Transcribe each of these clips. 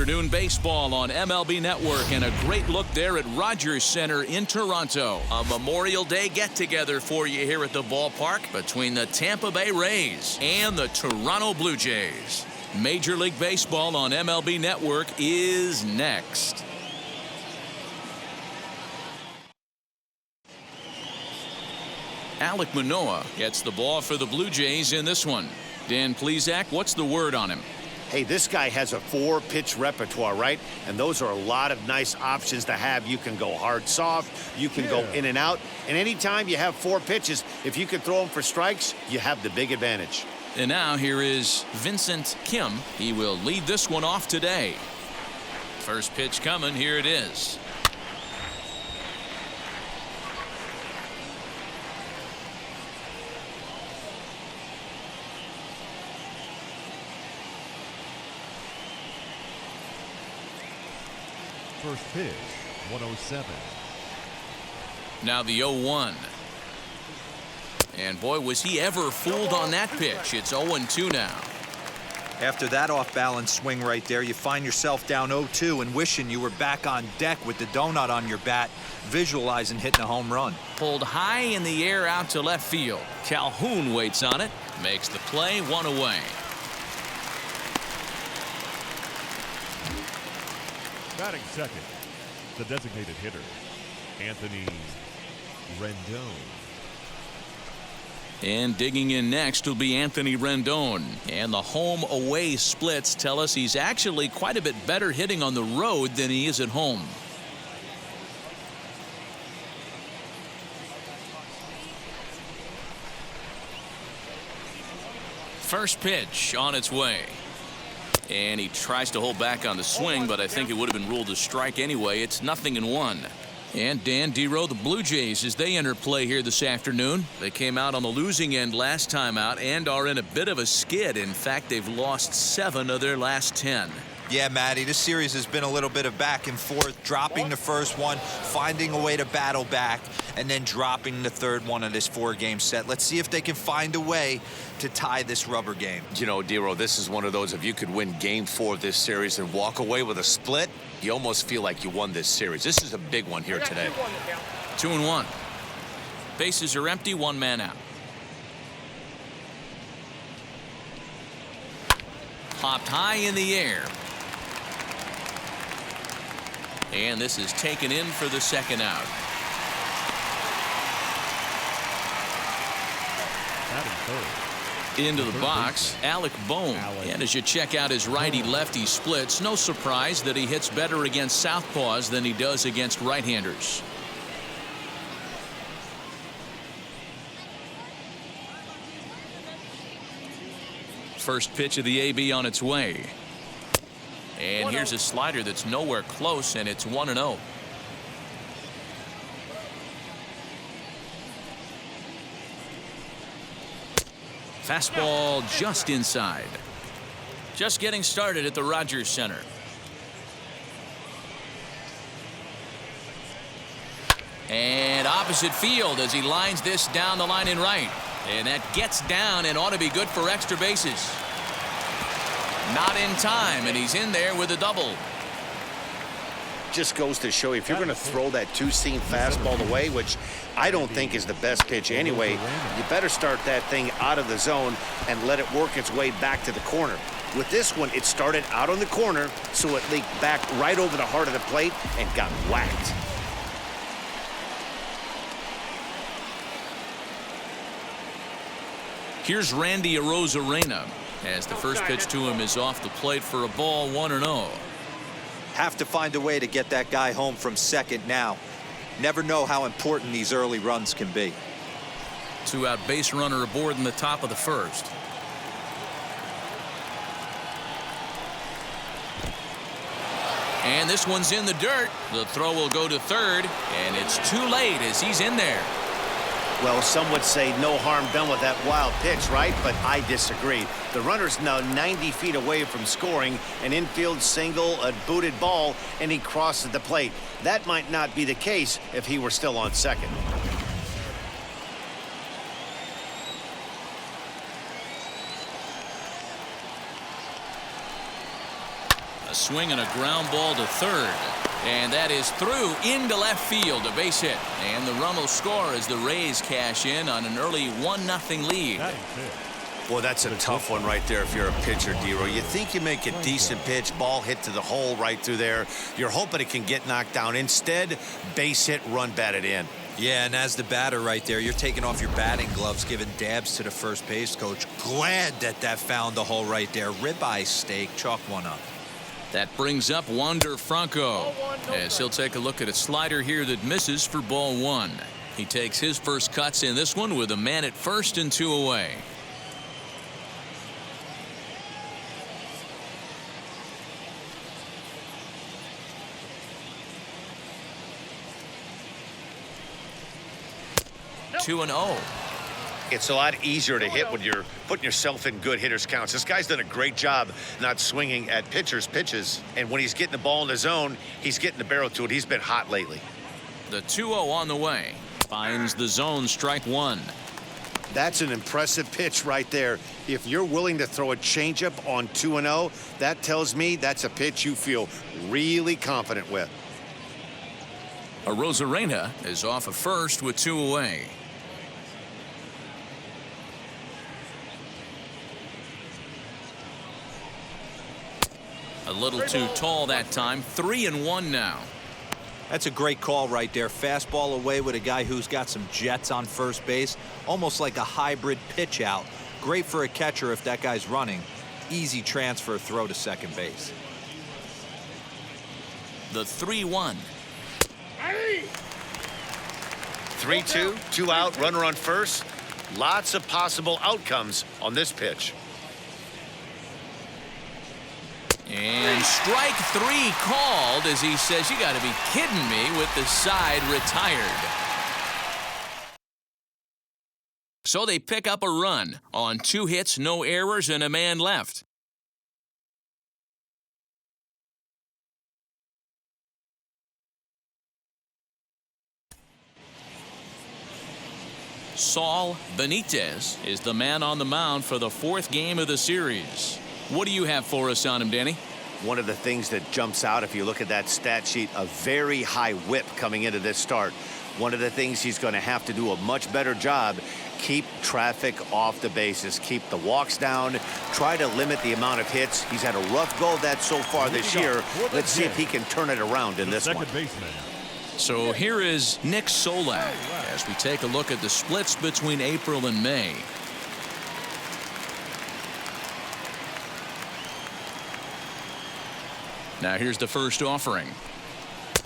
afternoon baseball on MLB Network, and a great look there at Rogers Center in Toronto. A Memorial Day get-together for you here at the ballpark between the Tampa Bay Rays and the Toronto Blue Jays. Major League Baseball on MLB Network is next. Alek Manoah gets the ball for the Blue Jays in this one. Dan Plesac, what's the word on him? Hey, this guy has a 4-pitch repertoire, right? And those are a lot of nice options to have. You can go hard, soft. You can go in and out. And anytime you have 4 pitches, if you can throw them for strikes, you have the big advantage. And now here is Vincent Kim. He will lead this one off today. First pitch coming. Here it is. First pitch, 107. Now the 0-1. And boy, was he ever fooled on that pitch. It's 0-2 now. After that off-balance swing right there, you find yourself down 0-2 and wishing you were back on deck with the donut on your bat, visualizing hitting a home run. Pulled high in the air out to left field. Calhoun waits on it, makes the play, 1 away. Batting second, the designated hitter, Anthony Rendon. And digging in next will be Anthony Rendon. And the home-away splits tell us he's actually quite a bit better hitting on the road than he is at home. First pitch on its way. And he tries to hold back on the swing, but I think it would have been ruled a strike anyway. It's 0-1. And Dan Dero, the Blue Jays, as they enter play here this afternoon. They came out on the losing end last time out and are in a bit of a skid. In fact, they've lost 7 of their last 10. Yeah, Matty, this series has been a little bit of back and forth, dropping the first one, finding a way to battle back, and then dropping the third one of this 4-game set. Let's see if they can find a way to tie this rubber game. You know, Dero, this is one of those, if you could win game 4 of this series and walk away with a split, you almost feel like you won this series. This is a big one here today. 2-1. Bases are empty, 1 man out. Popped high in the air. And this is taken in for the second out. Into the box, Alec Bohm. And as you check out his righty-lefty splits, no surprise that he hits better against southpaws than he does against right-handers. First pitch of the AB on its way. And here's a slider that's nowhere close, and it's 1-0. Fastball just inside. Just getting started at the Rogers Center. And opposite field as he lines this down the line in right. And that gets down and ought to be good for extra bases. Not in time, and he's in there with a double. Just goes to show you, if you're going to throw that 2-seam fastball away, which I don't think is the best pitch anyway, you better start that thing out of the zone and let it work its way back to the corner. With this one, it started out on the corner, so it leaked back right over the heart of the plate and got whacked. Here's Randy Arozarena as the first pitch to him is off the plate for a ball, 1-0. Have to find a way to get that guy home from second now. Never know how important these early runs can be. 2-out base runner aboard in the top of the first. And this one's in the dirt. The throw will go to third, and it's too late as he's in there. Well, some would say no harm done with that wild pitch, right? But I disagree. The runner's now 90 feet away from scoring, an infield single, a booted ball, and he crosses the plate. That might not be the case if he were still on second. swing and a ground ball to third. And that is through into left field, a base hit. And the run will score as the Rays cash in on an early 1-0 lead. Well, that's a tough one right there if you're a pitcher, D-Row. You think you make a decent pitch, ball hit to the hole right through there. You're hoping it can get knocked down. Instead, base hit, run batted in. Yeah, and as the batter right there, you're taking off your batting gloves, giving dabs to the first base coach. Glad that found the hole right there. Ribeye steak, chalk one up. That brings up Wander Franco as he'll take a look at a slider here that misses for ball one. He takes his first cuts in this one with a man at first and 2 away. Nope. 2-0. It's a lot easier to hit when you're putting yourself in good hitters counts. This guy's done a great job not swinging at pitchers' pitches. And when he's getting the ball in the zone, he's getting the barrel to it. He's been hot lately. The 2-0 on the way. Finds the zone, strike one. That's an impressive pitch right there. If you're willing to throw a changeup on 2-0, that tells me that's a pitch you feel really confident with. Arozarena is off of first with 2 away. A little too tall that time. 3-1 now. That's a great call right there. Fastball away with a guy who's got some jets on first base. Almost like a hybrid pitch out. Great for a catcher if that guy's running. Easy transfer throw to second base. The 3-1. 3-2, 2 out, runner on first. Lots of possible outcomes on this pitch. And strike 3 called as he says, you got to be kidding me, with the side retired. So they pick up a run on 2 hits, no errors, and a man left. Saul Benitez is the man on the mound for the 4th game of the series. What do you have for us on him, Danny? One of the things that jumps out if you look at that stat sheet, a very high whip coming into this start. One of the things he's going to have to do a much better job, keep traffic off the bases, keep the walks down, try to limit the amount of hits. He's had a rough go of that so far this year. Let's see if he can turn it around in this one. So here is Nick Solak as we take a look at the splits between April and May. Now here's the first offering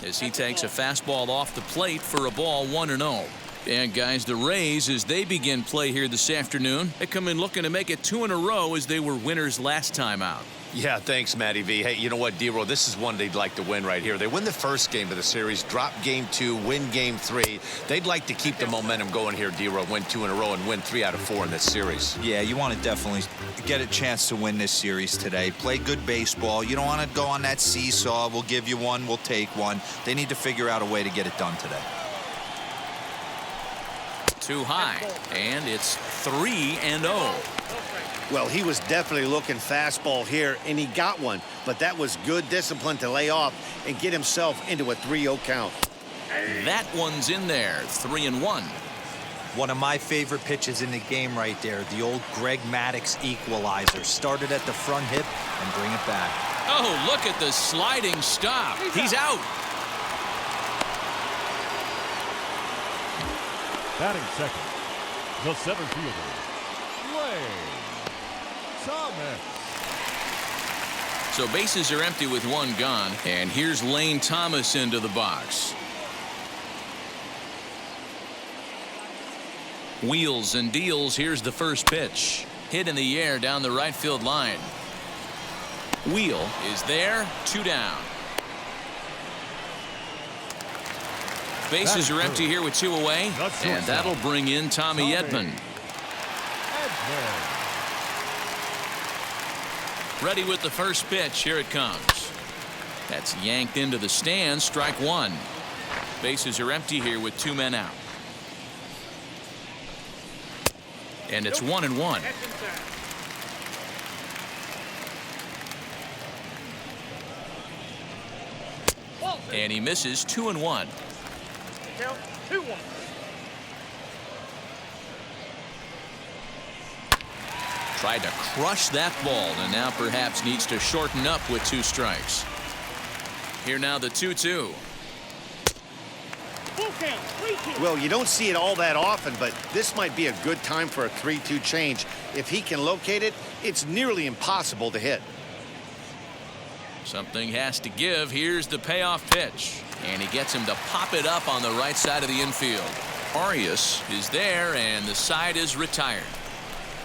as he takes a fastball off the plate for a ball, 1-0. And guys, the Rays, as they begin play here this afternoon, they come in looking to make it 2 in a row as they were winners last time out. Yeah, thanks, Matty V. Hey, you know what, D-Row, this is one they'd like to win right here. They win the first game of the series, drop game 2, win game 3. They'd like to keep the momentum going here, D-Row, win 2 in a row and win 3 out of 4 in this series. Yeah, you want to definitely get a chance to win this series today. Play good baseball. You don't want to go on that seesaw. We'll give you one, we'll take one. They need to figure out a way to get it done today. Too high, and it's 3-0. Well, he was definitely looking fastball here, and he got one. But that was good discipline to lay off and get himself into a 3-0 count. That one's in there, 3-1. One of my favorite pitches in the game right there, the old Greg Maddux equalizer. Started at the front hip and bring it back. Oh, look at the sliding stop. He's out. Batting second, the center fielder, Lane Thomas. So bases are empty with 1 gone, and here's Lane Thomas into the box. Wheels and deals. Here's the first pitch. Hit in the air down the right field line. Wheel is there. 2 down. Bases are empty here with 2 away, and that'll bring in Tommy Edman. Ready with the first pitch. Here it comes. That's yanked into the stands. Strike 1. Bases are empty here with 2 men out. And it's 1-1. And he misses 2-1. Count 2-1. Tried to crush that ball and now perhaps needs to shorten up with 2 strikes. Here now the 2-2. Full count, 3-2. Well, you don't see it all that often, but this might be a good time for a 3-2 change. If he can locate it, it's nearly impossible to hit. Something has to give. Here's the payoff pitch. And he gets him to pop it up on the right side of the infield. Arias is there, and the side is retired.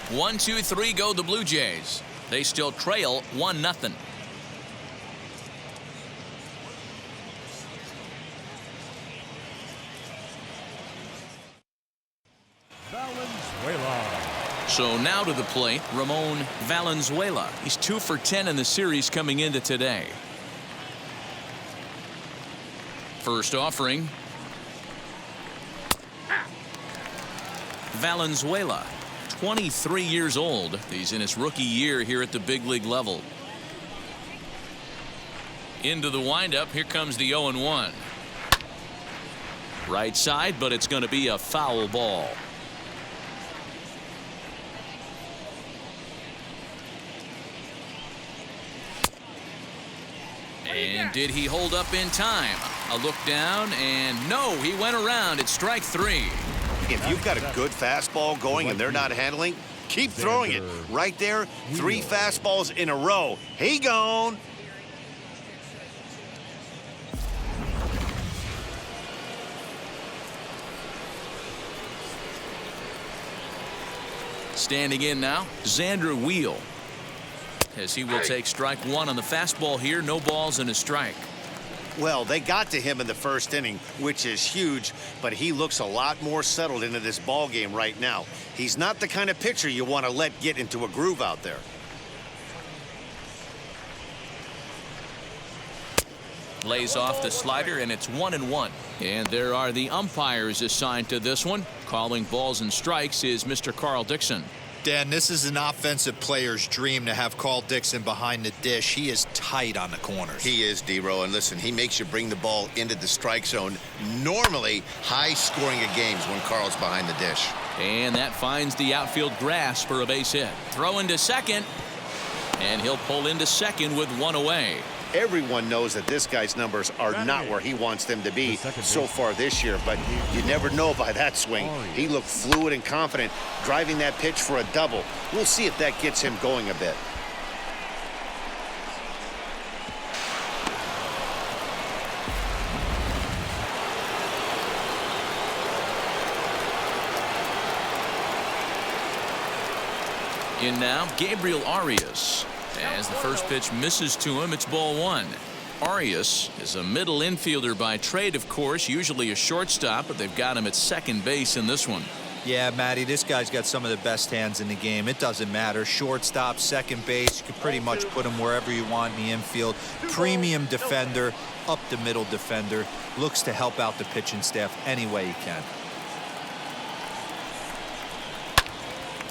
1, 2, 3 go the Blue Jays. They still trail 1-0. Valenzuela. So now to the plate, Ramon Valenzuela. He's 2 for 10 in the series coming into today. First offering. Valenzuela, 23 years old. He's in his rookie year here at the big league level. Into the windup. Here comes the 0-1. Right side, but it's going to be a foul ball. And did he hold up in time? A look down, and no, he went around. It's strike 3. If you've got a good fastball going and they're not handling, keep throwing it. Right there, 3 fastballs in a row. He gone. Standing in now, Xander Wheel. As he will take strike 1 on the fastball here. No balls and a strike. Well, they got to him in the first inning, which is huge, but he looks a lot more settled into this ball game right now. He's not the kind of pitcher you want to let get into a groove out there. Lays off the slider, and it's 1-1. And there are the umpires assigned to this one. Calling balls and strikes is Mr. Carl Dixon. Dan, this is an offensive player's dream to have Carl Dixon behind the dish. He is tight on the corners. He is, D-Row, and listen, he makes you bring the ball into the strike zone. Normally, high scoring of games when Carl's behind the dish. And that finds the outfield grass for a base hit. Throw into second, and he'll pull into second with 1 away. Everyone knows that this guy's numbers are not where he wants them to be so far this year, but you never know by that swing. He looked fluid and confident, driving that pitch for a double. We'll see if that gets him going a bit. In now, Gabriel Arias. As the first pitch misses to him, it's ball 1. Arias is a middle infielder by trade, of course, usually a shortstop, but they've got him at second base in this one. Yeah, Matty, this guy's got some of the best hands in the game. It doesn't matter. Shortstop, second base, you can pretty much put him wherever you want in the infield. Premium defender, up the middle defender. Looks to help out the pitching staff any way he can.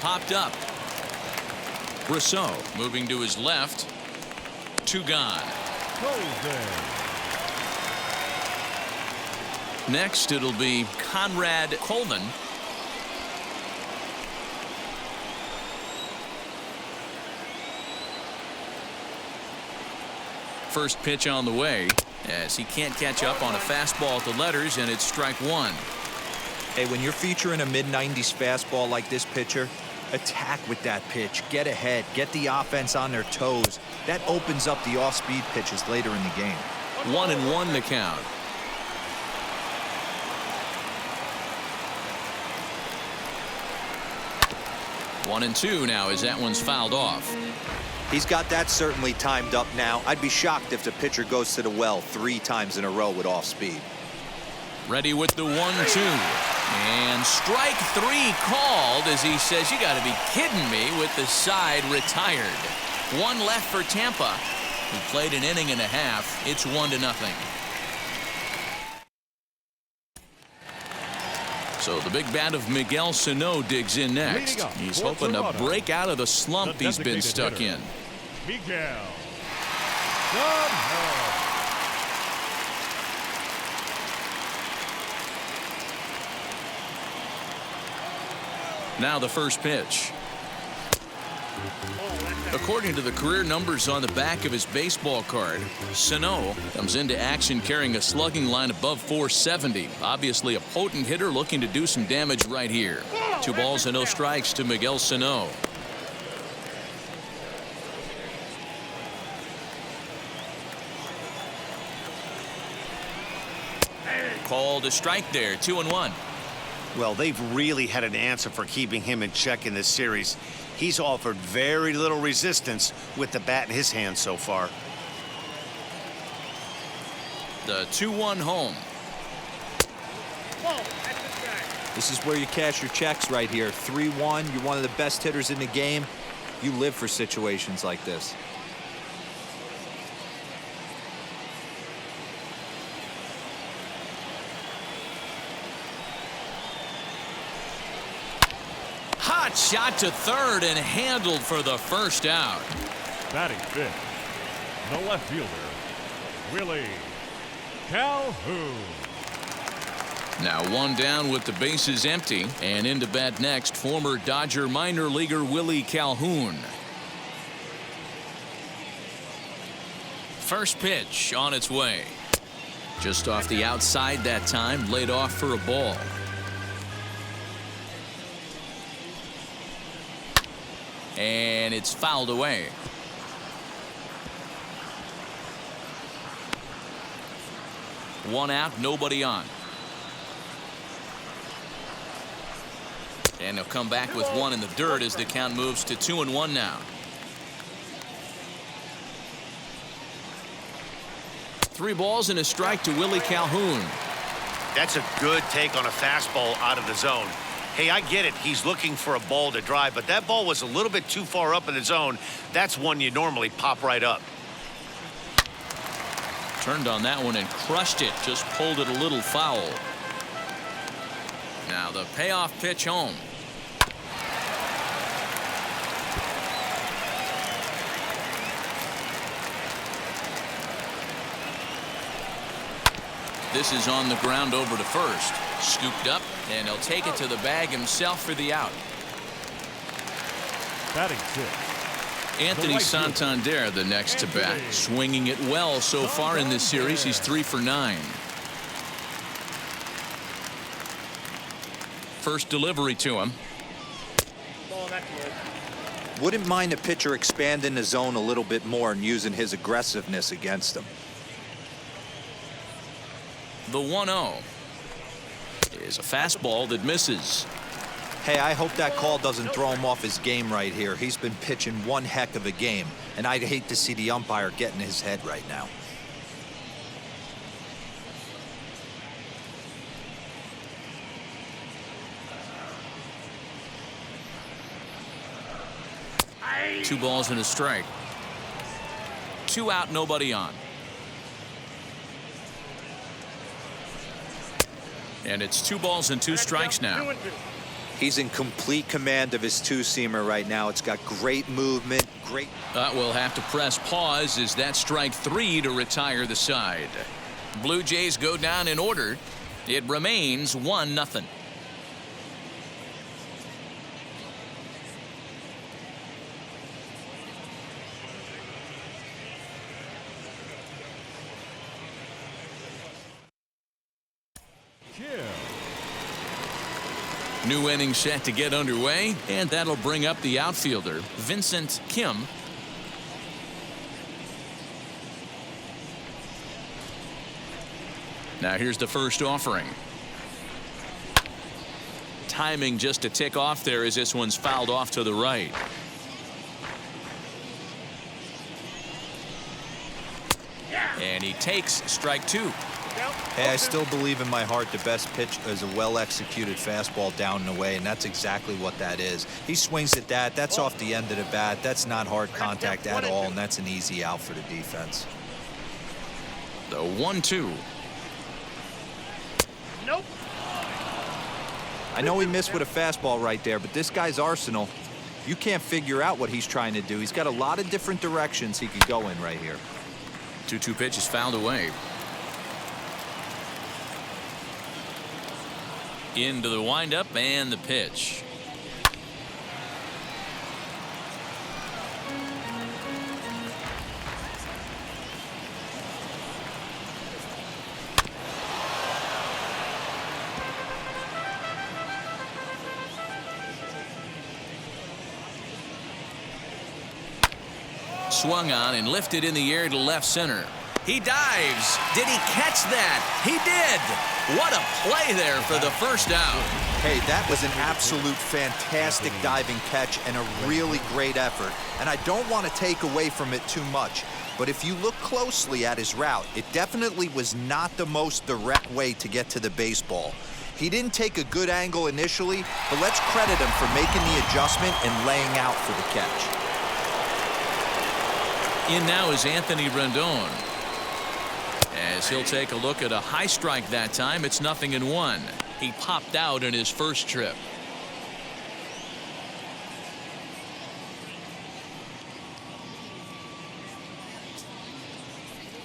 Popped up. Brosseau moving to his left. 2 gone. Next, it'll be Conrad Coleman. First pitch on the way, as he can't catch up on a fastball at the letters, and it's strike 1. Hey, when you're featuring a mid-90s fastball like this pitcher, attack with that pitch. Get ahead. Get the offense on their toes. That opens up the off-speed pitches later in the game. 1-1 to count. One and two now as that one's fouled off. He's got that certainly timed up now. I'd be shocked if the pitcher goes to the well 3 times in a row with off-speed. Ready with the 1-2. And strike 3 called as he says, you got to be kidding me, with the side retired. 1 left for Tampa, who played an inning and a half. It's 1-0. So the big bat of Miguel Sano digs in next. He's hoping to break out of the slump he's been stuck in. Miguel Sano. Now the first pitch. According to the career numbers on the back of his baseball card, Sano comes into action carrying a slugging line above 470. Obviously a potent hitter looking to do some damage right here. 2 balls and no strikes to Miguel Sano. Called a strike there. 2-1. Well, they've really had an answer for keeping him in check in this series. He's offered very little resistance with the bat in his hand so far. The 2-1 home. This is where you cash your checks right here. 3-1. You're one of the best hitters in the game. You live for situations like this. Hot shot to third and handled for the first out. Batting fifth, the left fielder, Willie Calhoun. Now 1 down with the bases empty, and in to bat next, former Dodger minor leaguer Willie Calhoun. First pitch on its way. Just off the outside that time, laid off for a ball. And it's fouled away. One out, nobody on. And they'll come back with 1 in the dirt as the count moves to 2-1 now. 3 balls and a strike to Willie Calhoun. That's a good take on a fastball out of the zone. Hey, I get it. He's looking for a ball to drive, but that ball was a little bit too far up in the zone. That's one you normally pop right up. Turned on that one and crushed it. Just pulled it a little foul. Now the payoff pitch home. This is on the ground over to first. Scooped up, and he'll take it to the bag himself for the out. Batting sixth, Anthony Santander, the next to bat, swinging it well so far in this series. He's 3 for 9. First delivery to him. Wouldn't mind a pitcher expanding the zone a little bit more and using his aggressiveness against them. The 1-0 is a fastball that misses. Hey, I hope that call doesn't throw him off his game right here. He's been pitching one heck of a game, and I'd hate to see the umpire get in his head right now. Two balls and a strike. 2 out, nobody on. And it's 2 balls and 2 strikes now. He's in complete command of his two-seamer right now. It's got great movement, great. We'll have to press pause as that strike 3 to retire the side. Blue Jays go down in order. It remains 1-0. New inning set to get underway, and that'll bring up the outfielder, Vincent Kim. Now here's the first offering. Timing just a tick off there as this one's fouled off to the right. And he takes strike 2. Hey, I still believe in my heart the best pitch is a well-executed fastball down and away, and that's exactly what that is. He swings at that. That's off the end of the bat. That's not hard contact at all, and that's an easy out for the defense. The 1-2. Nope. I know he missed with a fastball right there, but this guy's arsenal, you can't figure out what he's trying to do. He's got a lot of different directions he could go in right here. 2-2 pitch is fouled away. Into the windup and the pitch. Swung on and lifted in the air to left center. He dives. Did he catch that? He did. What a play there for the first out. Hey, that was an absolute fantastic diving catch and a really great effort. And I don't want to take away from it too much, but if you look closely at his route, it definitely was not the most direct way to get to the baseball. He didn't take a good angle initially, but let's credit him for making the adjustment and laying out for the catch. In now is Anthony Rendon. As he'll take a look at a high strike that time, it's 0-1. He popped out in his first trip.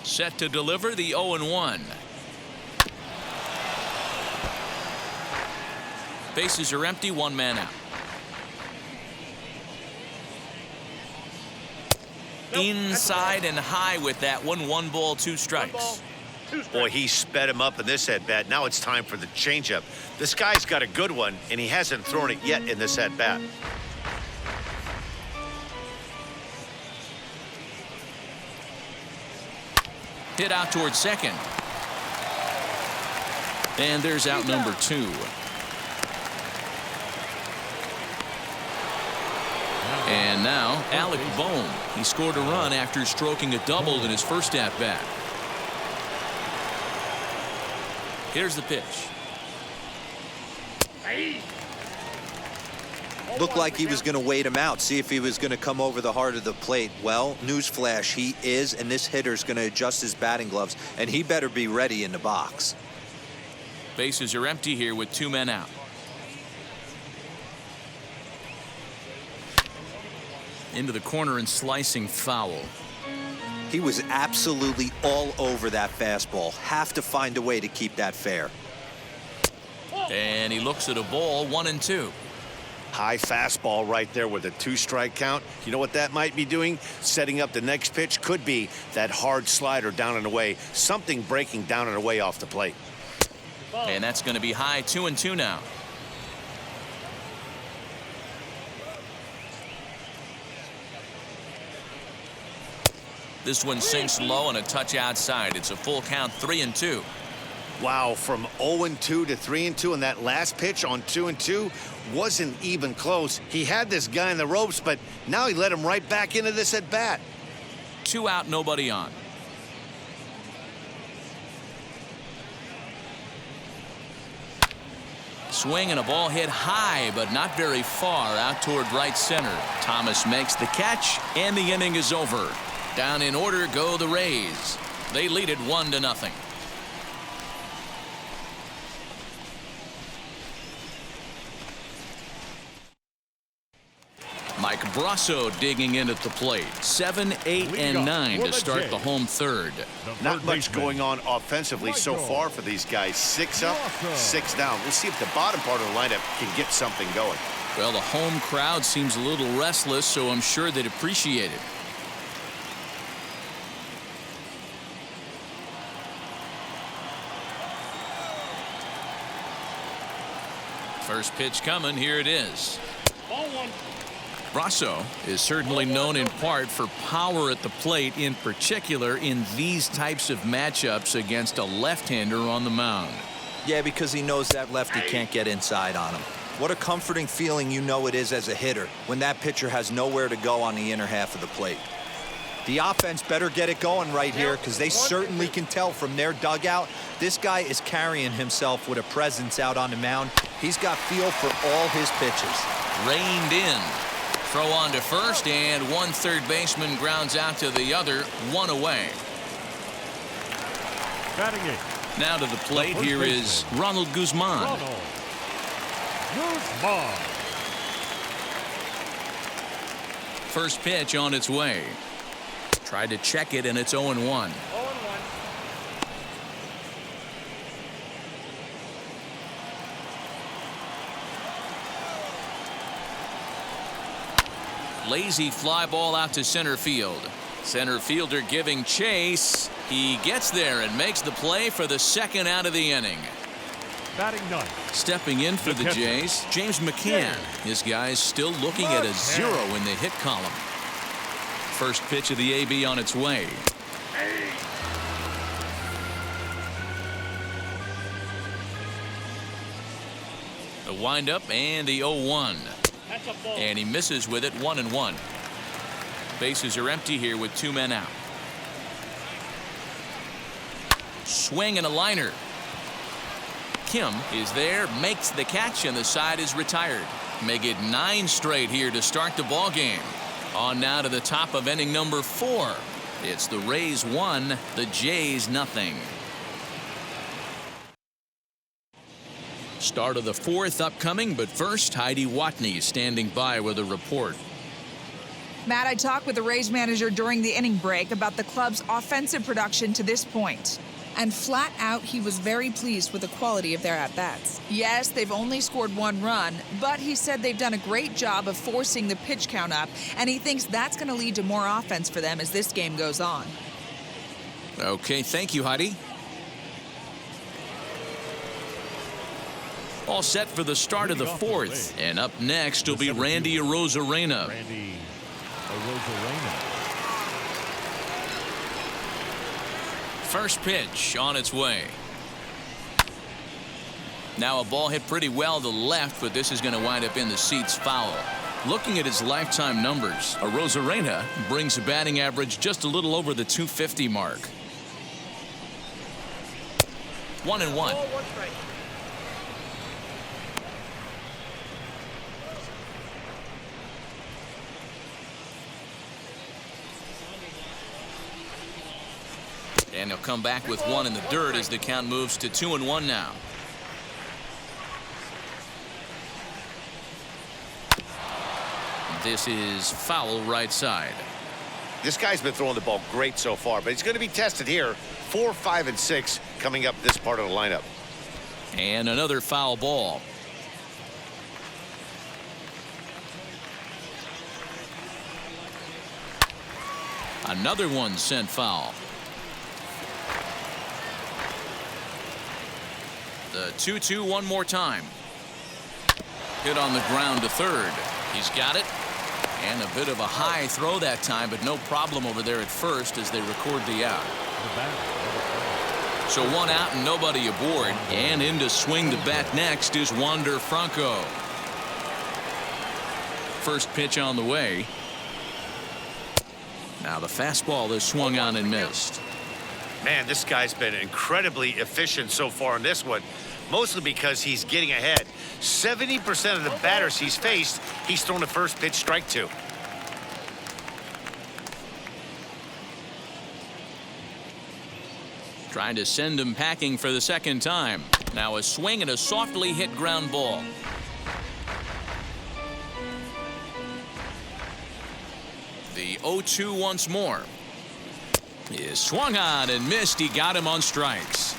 Set to deliver the 0-1. Bases are empty, one man out. Inside and high with that one. 1 ball, 2 strikes. Boy, he sped him up in this at-bat. Now it's time for the changeup. This guy's got a good one, and he hasn't thrown it yet in this at-bat. Hit out towards second. And there's out number 2. And now Alec Bohm. He scored a run after stroking a double in his first at-bat. Here's the pitch. Looked like he was going to wait him out, see if he was going to come over the heart of the plate. Well, newsflash, he is, and this hitter's going to adjust his batting gloves, and he better be ready in the box. Bases are empty here with 2 men out. Into the corner and slicing foul. He was absolutely all over that fastball. Have to find a way to keep that fair. And he looks at a ball, 1-2. High fastball right there with a 2-strike count. You know what that might be doing? Setting up the next pitch. Could be that hard slider down and away. Something breaking down and away off the plate. And that's going to be high, 2-2 now. This one sinks low and a touch outside. It's a full count, 3-2. Wow, from 0-2 to 3-2, and that last pitch on 2-2 wasn't even close. He had this guy in the ropes, but now he let him right back into this at bat. 2 out, nobody on. Swing and a ball hit high, but not very far out toward right center. Thomas makes the catch, and the inning is over. Down in order go the Rays. They lead it 1-0. Mike Brasso digging in at the plate. 7, 8, and 9 to start the home third. Not much going on offensively so far for these guys. 6 up, 6 down. We'll see if the bottom part of the lineup can get something going. Well, the home crowd seems a little restless, so I'm sure they'd appreciate it. First pitch coming. Here it is. Ball 1. Brasso is certainly known in part for power at the plate, in particular in these types of matchups against a left-hander on the mound. Yeah, because he knows that lefty can't get inside on him. What a comforting feeling you know it is as a hitter when that pitcher has nowhere to go on the inner half of the plate. The offense better get it going right here, because they certainly can tell from their dugout this guy is carrying himself with a presence out on the mound. He's got feel for all his pitches. Reined in. Throw on to first, and one third baseman grounds out to the other, 1 away. Batting eighth. Now to the plate, here is Ronald Guzman. Ronald Guzman. First pitch on its way. Tried to check it, and it's 0-1. 0-1. Lazy fly ball out to center field. Center fielder giving chase. He gets there and makes the play for the second out of the inning. Batting ninth. Stepping in for the Jays, James McCann. His guys still looking at a 0 in the hit column. First pitch of the AB on its way. The windup and the 0-1. That's a ball. And he misses with it, 1-1. Bases are empty here with 2 men out. Swing and a liner. Kim is there, makes the catch, and the side is retired. Make it 9 straight here to start the ball game. On now to the top of inning number 4. It's the Rays 1, the Jays nothing. Start of the 4th upcoming, but first Heidi Watney standing by with a report. Matt, I talked with the Rays manager during the inning break about the club's offensive production to this point. And flat out, he was very pleased with the quality of their at-bats. Yes, they've only scored 1 run, but he said they've done a great job of forcing the pitch count up, and he thinks that's going to lead to more offense for them as this game goes on. Okay, thank you, Heidi. All set for the start of the 4th, and up next will be Randy Arozarena. Randy Arozarena. First pitch on its way. Now a ball hit pretty well to left, but this is going to wind up in the seats foul. Looking at his lifetime numbers, Arozarena brings a batting average just a little over the 250 mark. 1-1. Ball, 1 strike. And he'll come back with 1 in the dirt as the count moves to 2-1 now. This is foul right side. This guy's been throwing the ball great so far, but he's going to be tested here. 4, 5, and 6 coming up this part of the lineup. And another foul ball. Another one sent foul. The 2-2 one more time. Hit on the ground to third. He's got it. And a bit of a high throw that time, but no problem over there at first as they record the out. So 1 out and nobody aboard. And in to swing the bat next is Wander Franco. First pitch on the way. Now the fastball is swung on and missed. Man, this guy's been incredibly efficient so far in this one, mostly because he's getting ahead. 70% of the batters he's faced, he's thrown the first pitch strike to. Trying to send him packing for the second time. Now a swing and a softly hit ground ball. The 0-2 once more. Is swung on and missed. He got him on strikes.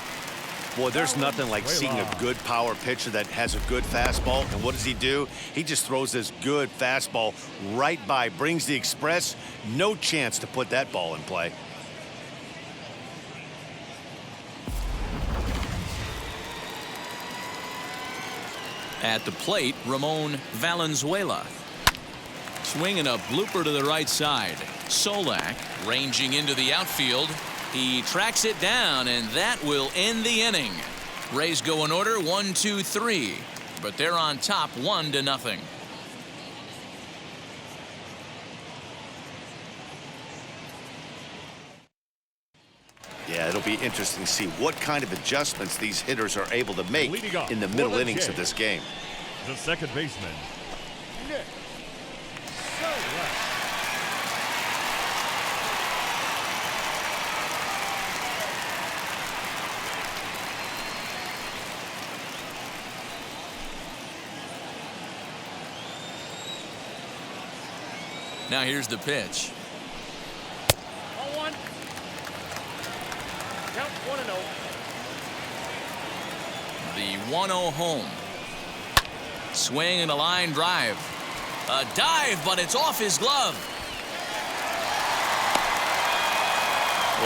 Boy, there's nothing like seeing a good power pitcher that has a good fastball. And what does he do? He just throws this good fastball right by, brings the express. No chance to put that ball in play. At the plate, Ramon Valenzuela. Swinging a blooper to the right side. Solak ranging into the outfield. He tracks it down, and that will end the inning. Rays go in order 1, 2, 3, but they're on top 1-0. Yeah, it'll be interesting to see what kind of adjustments these hitters are able to make in the middle innings of this game. The second baseman, Nick. Now here's the pitch. Ball 1. Count 1-0. The 1-0 home. Swing and a line drive. A dive, but it's off his glove.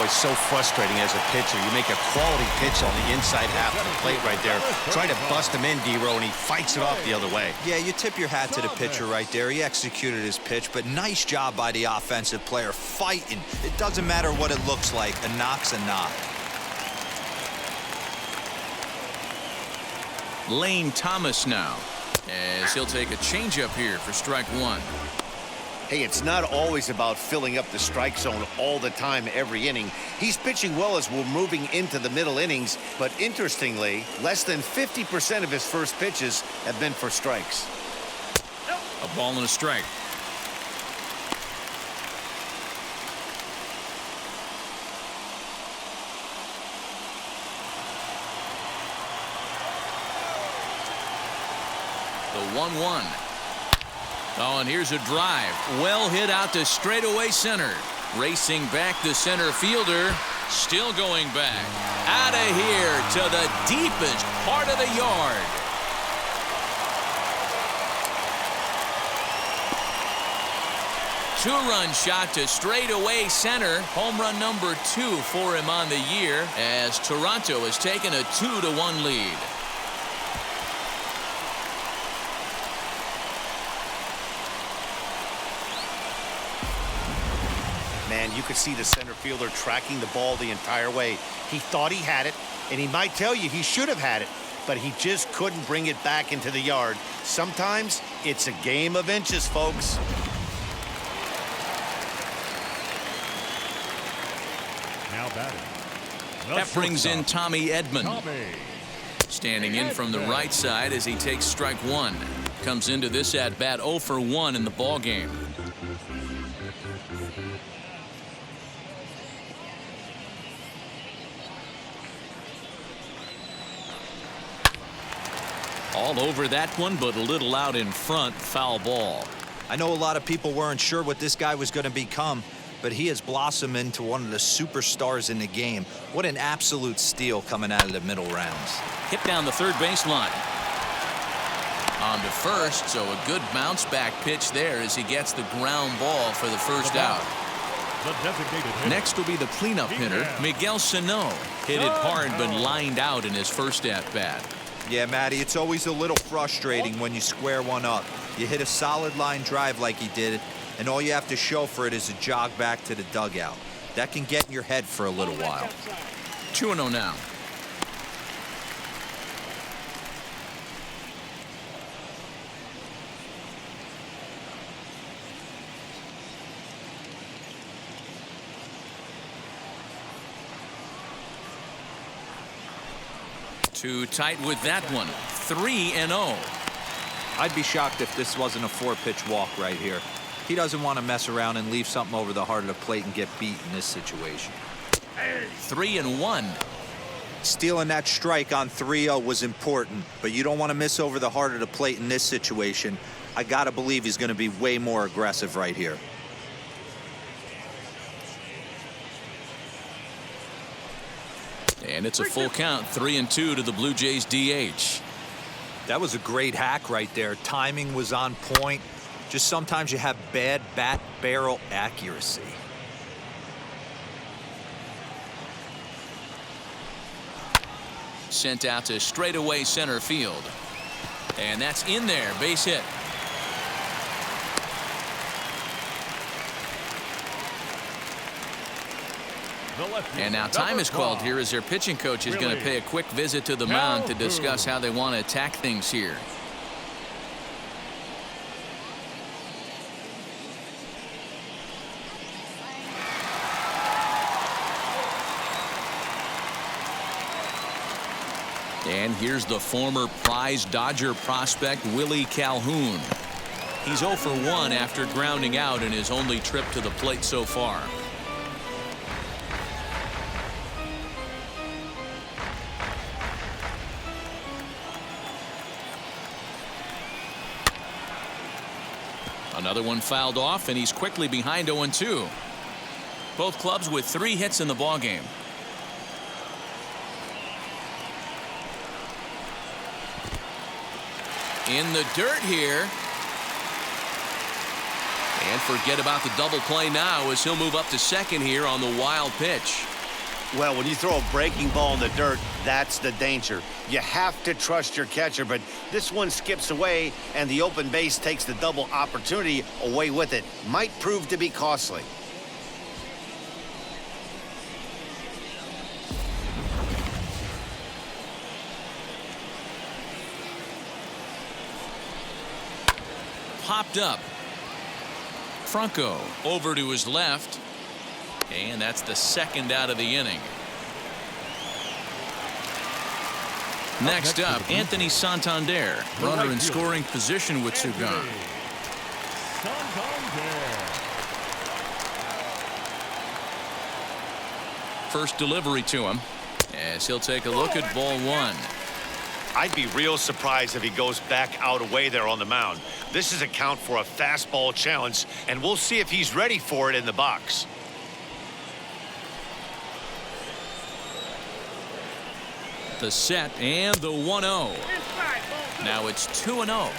Boy, so frustrating as a pitcher. You make a quality pitch on the inside half of the plate right there. Try to bust him in, D-Row, and he fights it off the other way. Yeah, you tip your hat to the pitcher right there. He executed his pitch, but nice job by the offensive player fighting. It doesn't matter what it looks like. A knock's a knock. Lane Thomas now, as he'll take a changeup here for strike one. Hey, it's not always about filling up the strike zone all the time every inning. He's pitching well as we're moving into the middle innings, but interestingly, less than 50% of his first pitches have been for strikes. A ball and a strike. The 1-1. Oh, and here's a drive. Well hit out to straightaway center. Racing back the center fielder. Still going back. Out of here to the deepest part of the yard. Two-run shot to straightaway center. Home run number 2 for him on the year as Toronto has taken a 2-1 lead. Man, you could see the center fielder tracking the ball the entire way. He thought he had it, and he might tell you he should have had it, but he just couldn't bring it back into the yard. Sometimes it's a game of inches, folks. Now batting. That brings in shortstop, Tommy Edman. Tommy. Standing in from the right side as he takes strike one. Comes into this at bat 0 for 1 in the ball game. All over that one, but a little out in front. Foul ball. I know a lot of people weren't sure what this guy was going to become, but he has blossomed into one of the superstars in the game. What an absolute steal coming out of the middle rounds. Hit down the third baseline. On to first, so a good bounce back pitch there as he gets the ground ball for the first out. The designated hitter. Next will be the cleanup hitter, Miguel Sano. Hit it hard but lined out in his first at bat. Yeah, Matty, it's always a little frustrating when you square one up. You hit a solid line drive like he did, and all you have to show for it is a jog back to the dugout. That can get in your head for a little while. 2-0 now. Too tight with that one. 3-0. I'd be shocked if this wasn't a 4-pitch walk right here. He doesn't want to mess around and leave something over the heart of the plate and get beat in this situation. 3-1. Stealing that strike on 3-0 was important, but you don't want to miss over the heart of the plate in this situation. I got to believe he's going to be way more aggressive right here. And it's a full count. 3-2 to the Blue Jays DH. That was a great hack right there. Timing was on point. Just sometimes you have bad bat barrel accuracy. Sent out to straightaway center field. And that's in there. Base hit. And now time is called here as their pitching coach is going to pay a quick visit to the mound to discuss how they want to attack things here. And here's the former prize Dodger prospect Willie Calhoun. He's 0 for 1 after grounding out in his only trip to the plate so far. Another one fouled off, and he's quickly behind 0-2. Both clubs with 3 hits in the ballgame. In the dirt here. And forget about the double play now as he'll move up to second here on the wild pitch. Well, when you throw a breaking ball in the dirt, that's the danger. You have to trust your catcher, but this one skips away, and the open base takes the double opportunity away with it. Might prove to be costly. Popped up. Franco over to his left. And that's the second out of the inning. Next up, Anthony Santander. Runner in scoring position with two gone. First delivery to him as he'll take a look at ball one. I'd be real surprised if he goes back out away there on the mound. This is a count for a fastball challenge, and we'll see if he's ready for it in the box. The set and the 1-0. Now it's 2-0.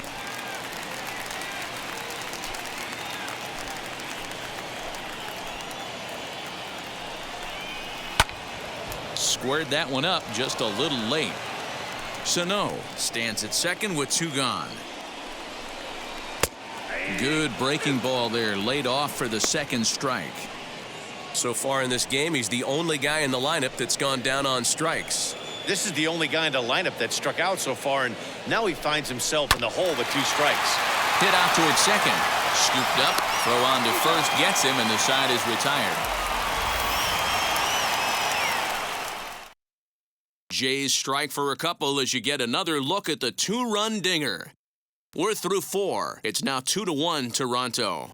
Squared that one up just a little late. Sano stands at second with two gone. Good breaking ball there, laid off for the second strike. So far in this game, he's the only guy in the lineup that's gone down on strikes. This is the only guy in the lineup that struck out so far, and now he finds himself in the hole with two strikes. Hit out toward second. Scooped up. Throw on to first gets him, and the side is retired. Jays strike for a couple as you get another look at the two-run dinger. We're through four. It's now 2-1 Toronto.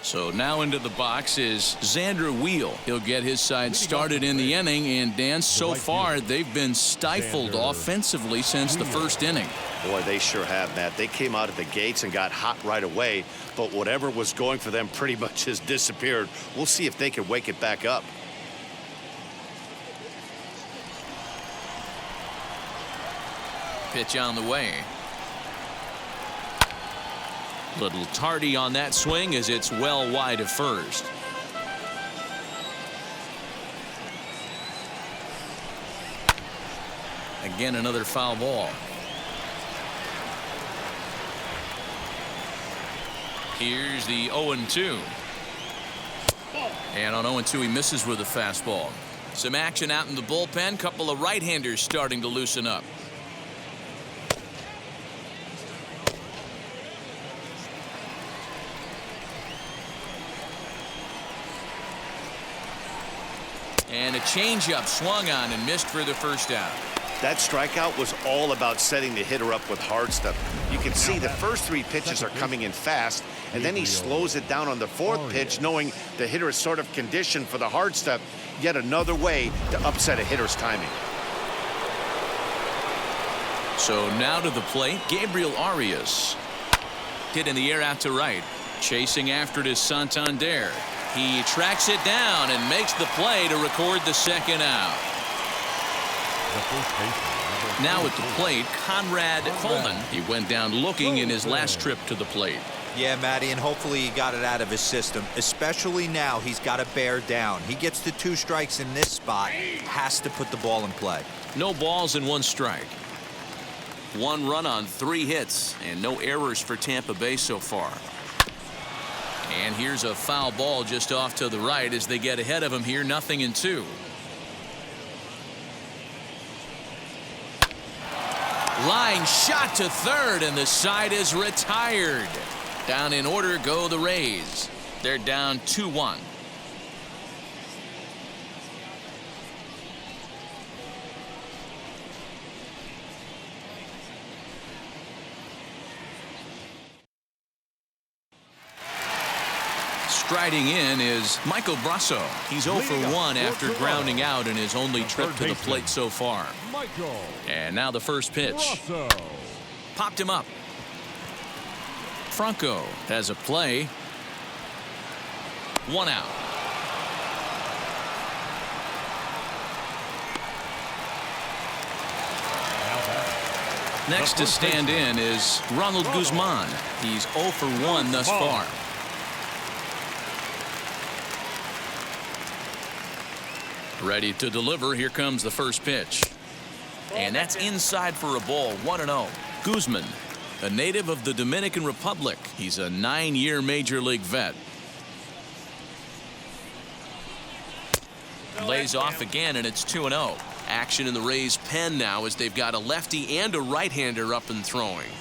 So now into the box is Xander Wheel. He'll get his side started in the inning, and Dan, so far they've been stifled offensively since the first inning. Boy, they sure have, Matt. They came out of the gates and got hot right away, but whatever was going for them pretty much has disappeared. We'll see if they can wake it back up. Pitch on the way. Little tardy on that swing as it's well wide of first. Again, another foul ball. Here's the 0-2. And on 0-2, he misses with a fastball. Some action out in the bullpen. Couple of right-handers starting to loosen up. And a changeup swung on and missed for the first out. That strikeout was all about setting the hitter up with hard stuff. You can see the first three pitches are coming in fast, and then he slows it down on the fourth pitch, knowing the hitter is sort of conditioned for the hard stuff. Yet another way to upset a hitter's timing. So now to the plate, Gabriel Arias. Hit in the air out to right. Chasing after it is Santander. He tracks it down and makes the play to record the second out. Now at the plate, Conrad Holden. He went down looking in his last trip to the plate. Yeah, Matty, and hopefully he got it out of his system. Especially now, he's got to bear down. He gets the two strikes in this spot, has to put the ball in play. No balls and one strike. One run on 3 hits and no errors for Tampa Bay so far. And here's a foul ball just off to the right as they get ahead of him here, 0-2. Line shot to third, and the side is retired. Down in order go the Rays. They're down 2-1. Striding in is Michael Brasso. He's 0 for 1 after grounding out in his only trip to the plate so far. And now the first pitch. Popped him up. Franco has a play. 1 out. Next to stand in is Ronald Guzman. He's 0 for 1 thus far. Ready to deliver. Here comes the first pitch. And that's inside for a ball. 1-0. Guzman, a native of the Dominican Republic. He's a 9-year major league vet. Lays off again, and it's 2-0. Action in the Rays' pen now as they've got a lefty and a right-hander up and throwing.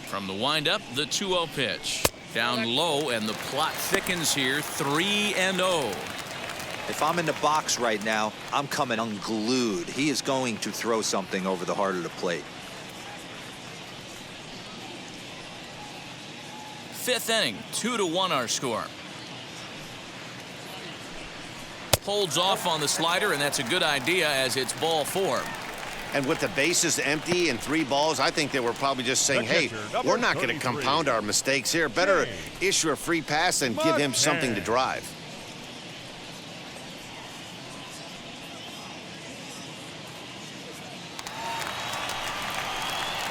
From the windup, the 2-0 pitch. Down low, and the plot thickens here. 3-0. If I'm in the box right now, I'm coming unglued. He is going to throw something over the heart of the plate. Fifth inning, 2-1 our score. Holds off on the slider, and that's a good idea as it's ball 4. And with the bases empty and 3 balls, I think they were probably just saying, hey, we're not going to compound our mistakes here. Better issue a free pass and give him something to drive.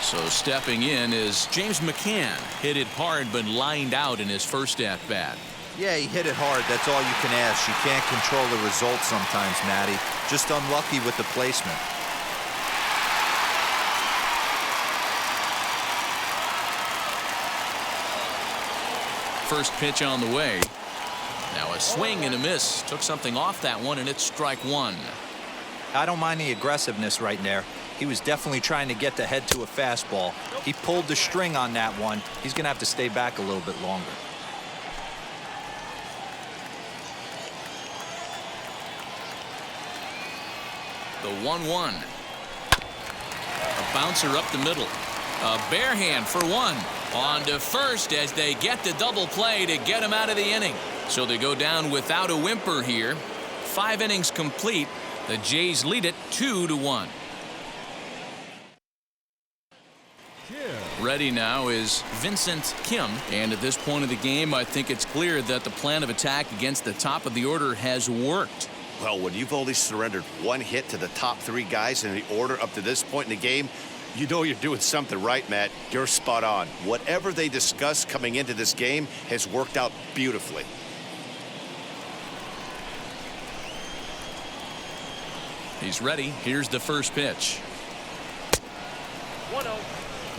So stepping in is James McCann. Hit it hard but lined out in his first at-bat. Yeah, he hit it hard. That's all you can ask. You can't control the result sometimes, Matty. Just unlucky with the placement. First pitch on the way. Now a swing and a miss. Took something off that one, and it's strike 1. I don't mind the aggressiveness right there. He was definitely trying to get the head to a fastball. He pulled the string on that one. He's going to have to stay back a little bit longer. The 1-1. A bouncer up the middle. A bare hand for 1. On to first as they get the double play to get him out of the inning. So they go down without a whimper here. 5 innings complete. The Jays lead it 2-1. Ready now is Vincent Kim, and at this point of the game, I think it's clear that the plan of attack against the top of the order has worked. Well, when you've only surrendered 1 hit to the top 3 guys in the order up to this point in the game, you know you're doing something right, Matt. You're spot on. Whatever they discussed coming into this game has worked out beautifully. He's ready. Here's the first pitch. 1-0.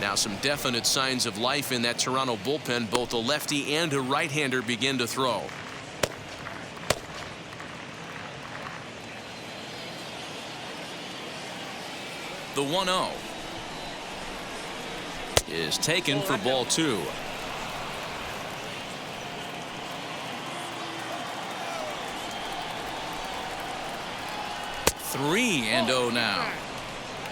Now some definite signs of life in that Toronto bullpen. Both a lefty and a right-hander begin to throw. The 1-0 is taken for ball 2. Three and 0 now.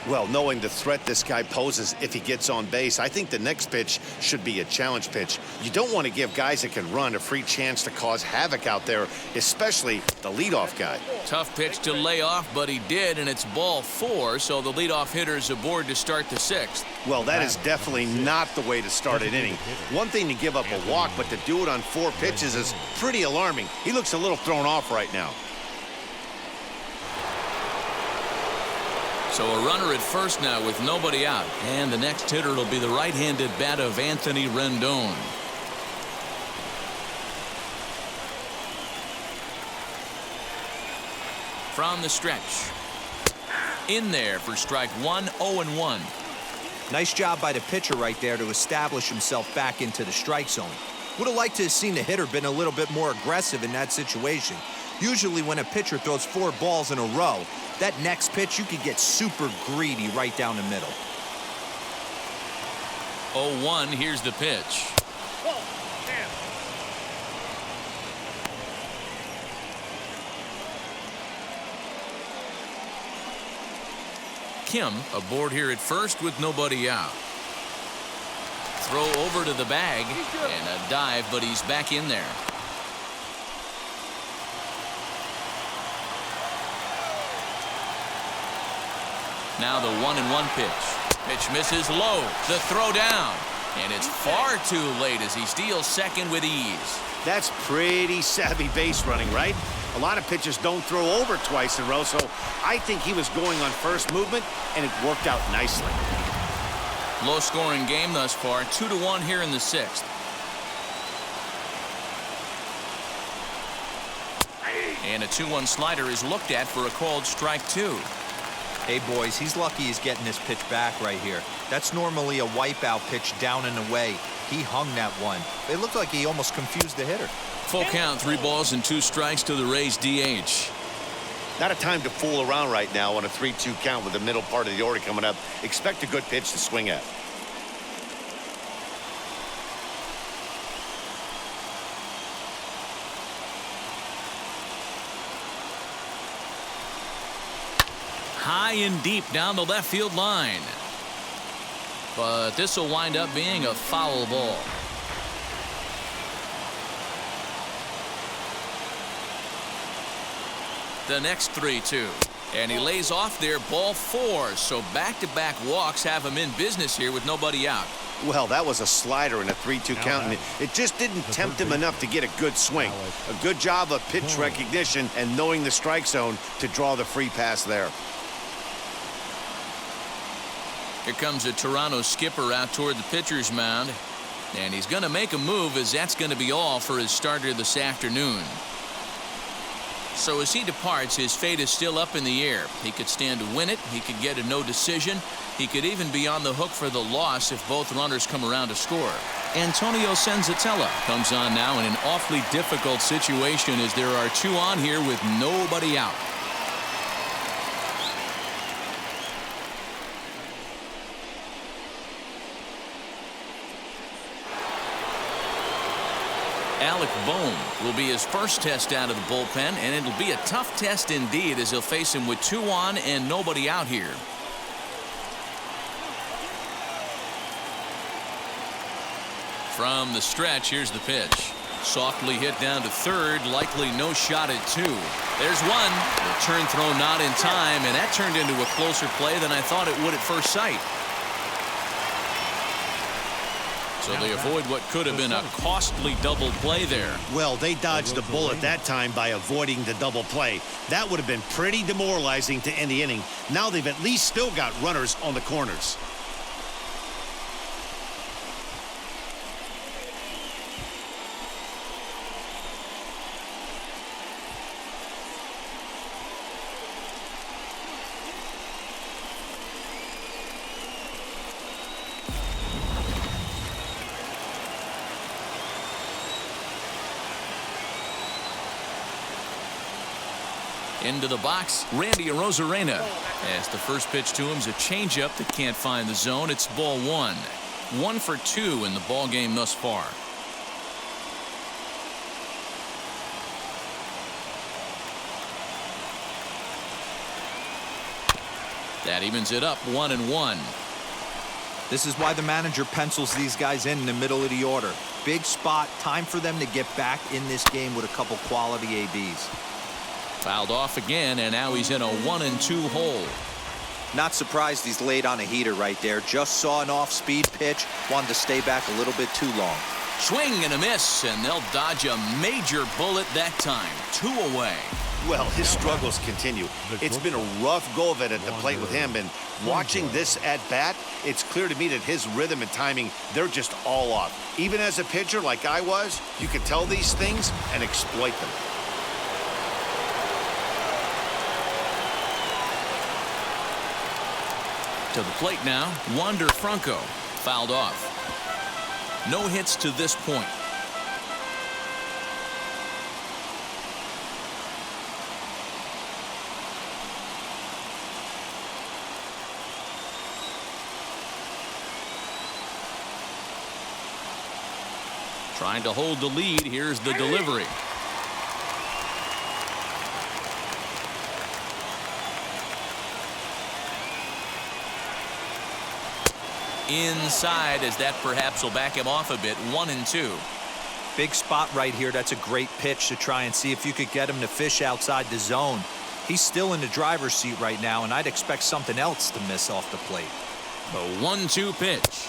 Well, knowing the threat this guy poses if he gets on base, I think the next pitch should be a challenge pitch. You don't want to give guys that can run a free chance to cause havoc out there, especially the leadoff guy. Tough pitch to lay off, but he did, and it's ball 4, so the leadoff hitter's aboard to start the 6th. Well, that is definitely not the way to start an inning. One thing to give up a walk, but to do it on 4 pitches is pretty alarming. He looks a little thrown off right now. So a runner at first now with nobody out. And the next hitter will be the right-handed bat of Anthony Rendon. From the stretch. In there for strike 1, 0-1. Nice job by the pitcher right there to establish himself back into the strike zone. Would have liked to have seen the hitter been a little bit more aggressive in that situation. Usually when a pitcher throws 4 balls in a row, that next pitch you could get super greedy right down the middle. 0-1, here's the pitch. Kim aboard here at first with nobody out. Throw over to the bag and a dive, but he's back in there. Now the 1-1 pitch. Pitch misses low. The throw down. And it's far too late as he steals second with ease. That's pretty savvy base running, right? A lot of pitchers don't throw over twice in a row, so I think he was going on first movement, and it worked out nicely. Low-scoring game thus far. 2-1 here in the 6th. And a 2-1 slider is looked at for a called strike 2. Hey, boys, he's lucky he's getting this pitch back right here. That's normally a wipeout pitch down and away. He hung that one. It looked like he almost confused the hitter. Full count, 3 balls and 2 strikes to the Rays DH. Not a time to fool around right now on a 3-2 count with the middle part of the order coming up. Expect a good pitch to swing at. High and deep down the left field line. But this will wind up being a foul ball. The next 3-2. And he lays off there, ball 4. So back-to-back walks have him in business here with nobody out. Well, that was a slider in a 3-2 count, and it just didn't tempt him enough to get a good swing. A good job of pitch recognition and knowing the strike zone to draw the free pass there. Here comes a Toronto skipper out toward the pitcher's mound. And he's going to make a move, as that's going to be all for his starter this afternoon. So as he departs, his fate is still up in the air. He could stand to win it. He could get a no decision. He could even be on the hook for the loss if both runners come around to score. Antonio Senzatella comes on now in an awfully difficult situation, as there are 2 on here with nobody out. Alec Bohm will be his first test out of the bullpen, and it'll be a tough test indeed, as he'll face him with 2 on and nobody out here. From the stretch, here's the pitch. Softly hit down to third, likely no shot at 2. There's one. The turn throw not in time, and that turned into a closer play than I thought it would at first sight. So they avoid what could have been a costly double play there. Well, they dodged the bullet that time by avoiding the double play. That would have been pretty demoralizing to end the inning. Now they've at least still got runners on the corners. Into the box, Randy Arozarena. As the first pitch to him is a changeup that can't find the zone. It's ball 1. 1 for 2 in the ball game thus far. That evens it up 1-1. This is why the manager pencils these guys in the middle of the order. Big spot, time for them to get back in this game with a couple quality ABs. Fouled off again, and now he's in a 1-2 hole. Not surprised he's laid on a heater right there. Just saw an off-speed pitch. Wanted to stay back a little bit too long. Swing and a miss, and they'll dodge a major bullet that time. 2 away. Well, his struggles continue. It's been a rough go of it at the plate with him, and watching this at-bat, it's clear to me that his rhythm and timing, they're just all off. Even as a pitcher like I was, you can tell these things and exploit them. To the plate now, Wander Franco. Fouled off. No hits to this point. Trying to hold the lead. Here's the delivery. Inside, as that perhaps will back him off a bit. 1-2. Big spot right here. That's a great pitch to try and see if you could get him to fish outside the zone. He's still in the driver's seat right now, and I'd expect something else to miss off the plate. The 1-2 pitch.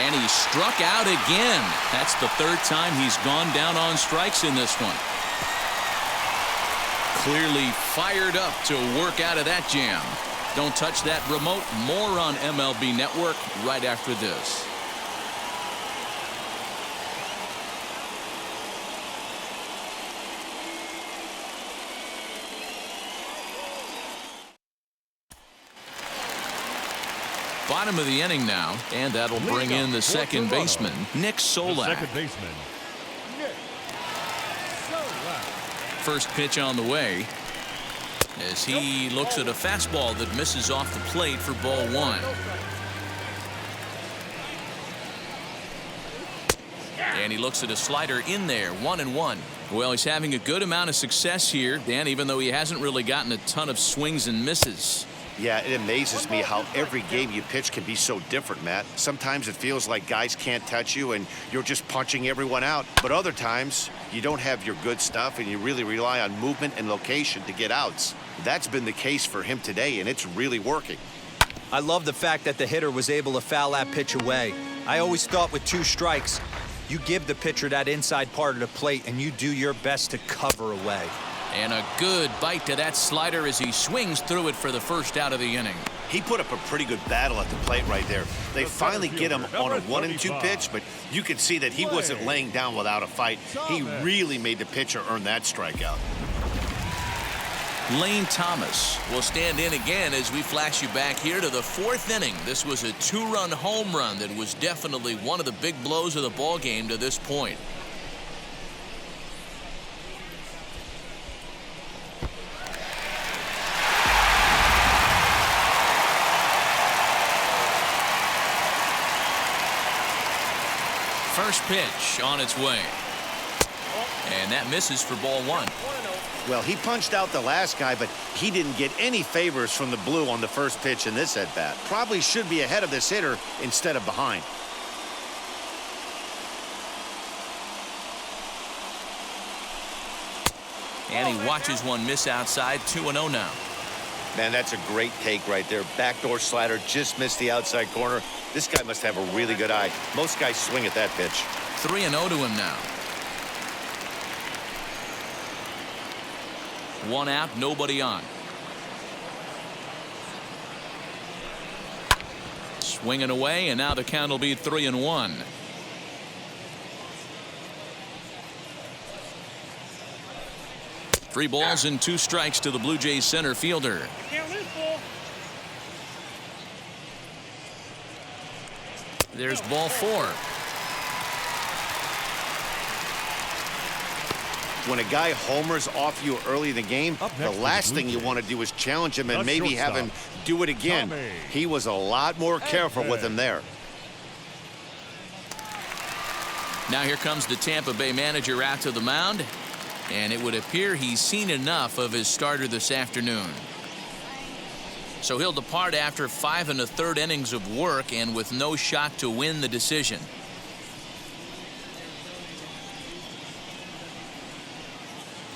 And he struck out again. That's the 3rd time he's gone down on strikes in this one. Clearly fired up to work out of that jam. Don't touch that remote. More on MLB Network right after this. Bottom of the inning now, and that'll bring in the second baseman, Nick Solak. Second baseman, Nick Solak. First pitch on the way as he looks at a fastball that misses off the plate for ball one. And he looks at a slider in there, 1-1. Well, he's having a good amount of success here, Dan, even though he hasn't really gotten a ton of swings and misses. Yeah, it amazes me how every game you pitch can be so different, Matt. Sometimes it feels like guys can't touch you and you're just punching everyone out. But other times, you don't have your good stuff and you really rely on movement and location to get outs. That's been the case for him today, and it's really working. I love the fact that the hitter was able to foul that pitch away. I always thought with 2 strikes, you give the pitcher that inside part of the plate and you do your best to cover away. And a good bite to that slider as he swings through it for the first out of the inning. He put up a pretty good battle at the plate right there. They finally get him on a 1-2 pitch, but you could see that he wasn't laying down without a fight. He really made the pitcher earn that strikeout. Lane Thomas will stand in again as we flash you back here to the 4th inning. This was a 2-run home run that was definitely one of the big blows of the ball game to this point. First pitch on its way. And that misses for ball one. Well, he punched out the last guy, but he didn't get any favors from the blue on the first pitch in this at-bat. Probably should be ahead of this hitter instead of behind. And he watches one miss outside, 2-0 now. Man, that's a great take right there. Backdoor slider just missed the outside corner. This guy must have a really good eye. Most guys swing at that pitch. 3-0 to him now. 1 out, nobody on. Swinging away, and now the count will be 3-1. Three balls and 2 strikes to the Blue Jays center fielder. There's ball 4. When a guy homers off you early in the game, the last thing you want to do is challenge him and maybe have him do it again. He was a lot more careful with him there. Now here comes the Tampa Bay manager out to the mound, and it would appear he's seen enough of his starter this afternoon. So he'll depart after 5 1/3 innings of work and with no shot to win the decision.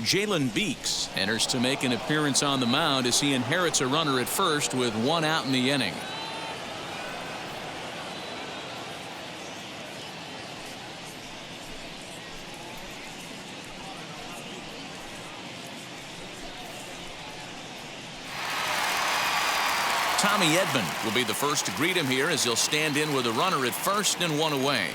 Jalen Beeks enters to make an appearance on the mound as he inherits a runner at first with 1 out in the inning. Tommy Edman will be the first to greet him here as he'll stand in with a runner at first and 1 away.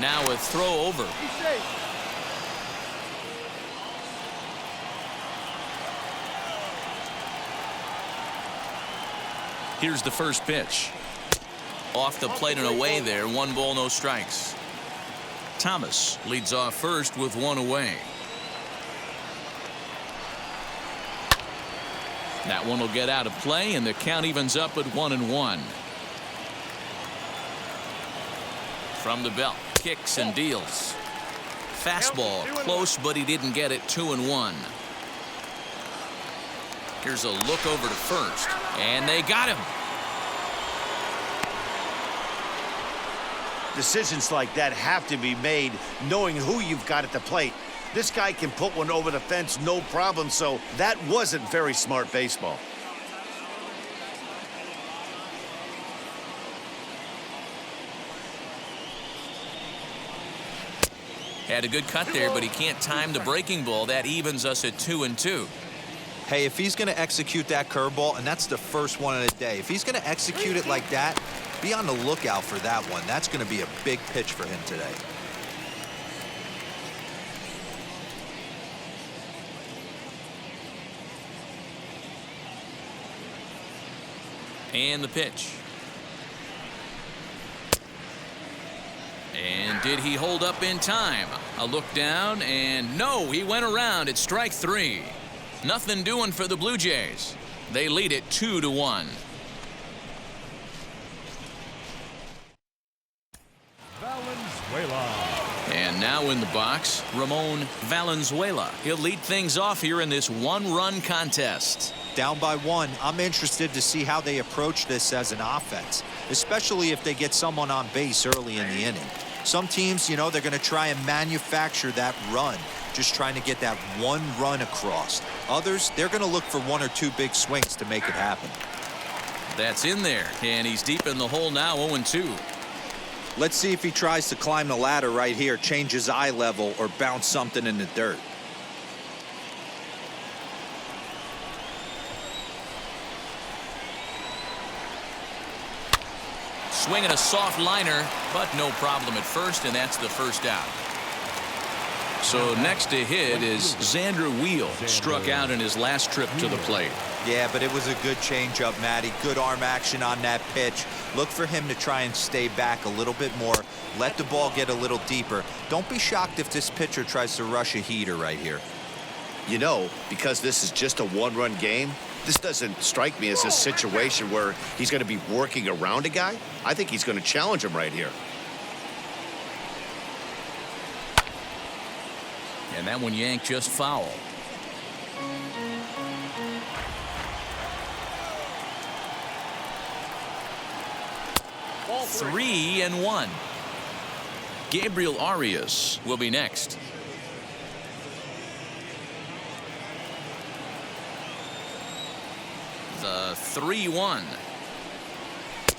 Now a throw over. Here's the first pitch. Off the plate and away there. 1 ball, no strikes. Thomas leads off first with 1 away. That one will get out of play, and the count evens up at 1-1. From the belt, kicks and deals. Fastball close, but he didn't get it. 2-1. Here's a look over to first, and they got him. Decisions like that have to be made knowing who you've got at the plate. This guy can put one over the fence no problem, so that wasn't very smart baseball. Had a good cut there, but he can't time the breaking ball. That evens us at 2-2. Hey, if he's going to execute that curveball, and that's the first one of the day, if he's going to execute it like that, be on the lookout for that one. That's going to be a big pitch for him today. And the pitch. And did he hold up in time? A look down, and no, he went around. It's strike 3. Nothing doing for the Blue Jays. They lead it 2-1. Valenzuela. And now in the box, Ramon Valenzuela. He'll lead things off here in this one-run contest. Down by 1, I'm interested to see how they approach this as an offense, especially if they get someone on base early in the inning. Some teams, you know, they're going to try and manufacture that run, just trying to get that one run across. Others, they're going to look for 1 or 2 big swings to make it happen. That's in there, and he's deep in the hole now, 0-2. Let's see if he tries to climb the ladder right here, change his eye level, or bounce something in the dirt. Swinging a soft liner, but no problem at first, and that's the first out. So next to hit is Xander Wheel. Struck out in his last trip to the plate. Yeah, but it was a good changeup, Matty. Good arm action on that pitch. Look for him to try and stay back a little bit more. Let the ball get a little deeper. Don't be shocked if this pitcher tries to rush a heater right here. You know, because this is just a one-run game, this doesn't strike me as a situation where he's going to be working around a guy. I think he's going to challenge him right here. And that one yanked just foul. Ball 3-1. Gabriel Arias will be next. The 3-1.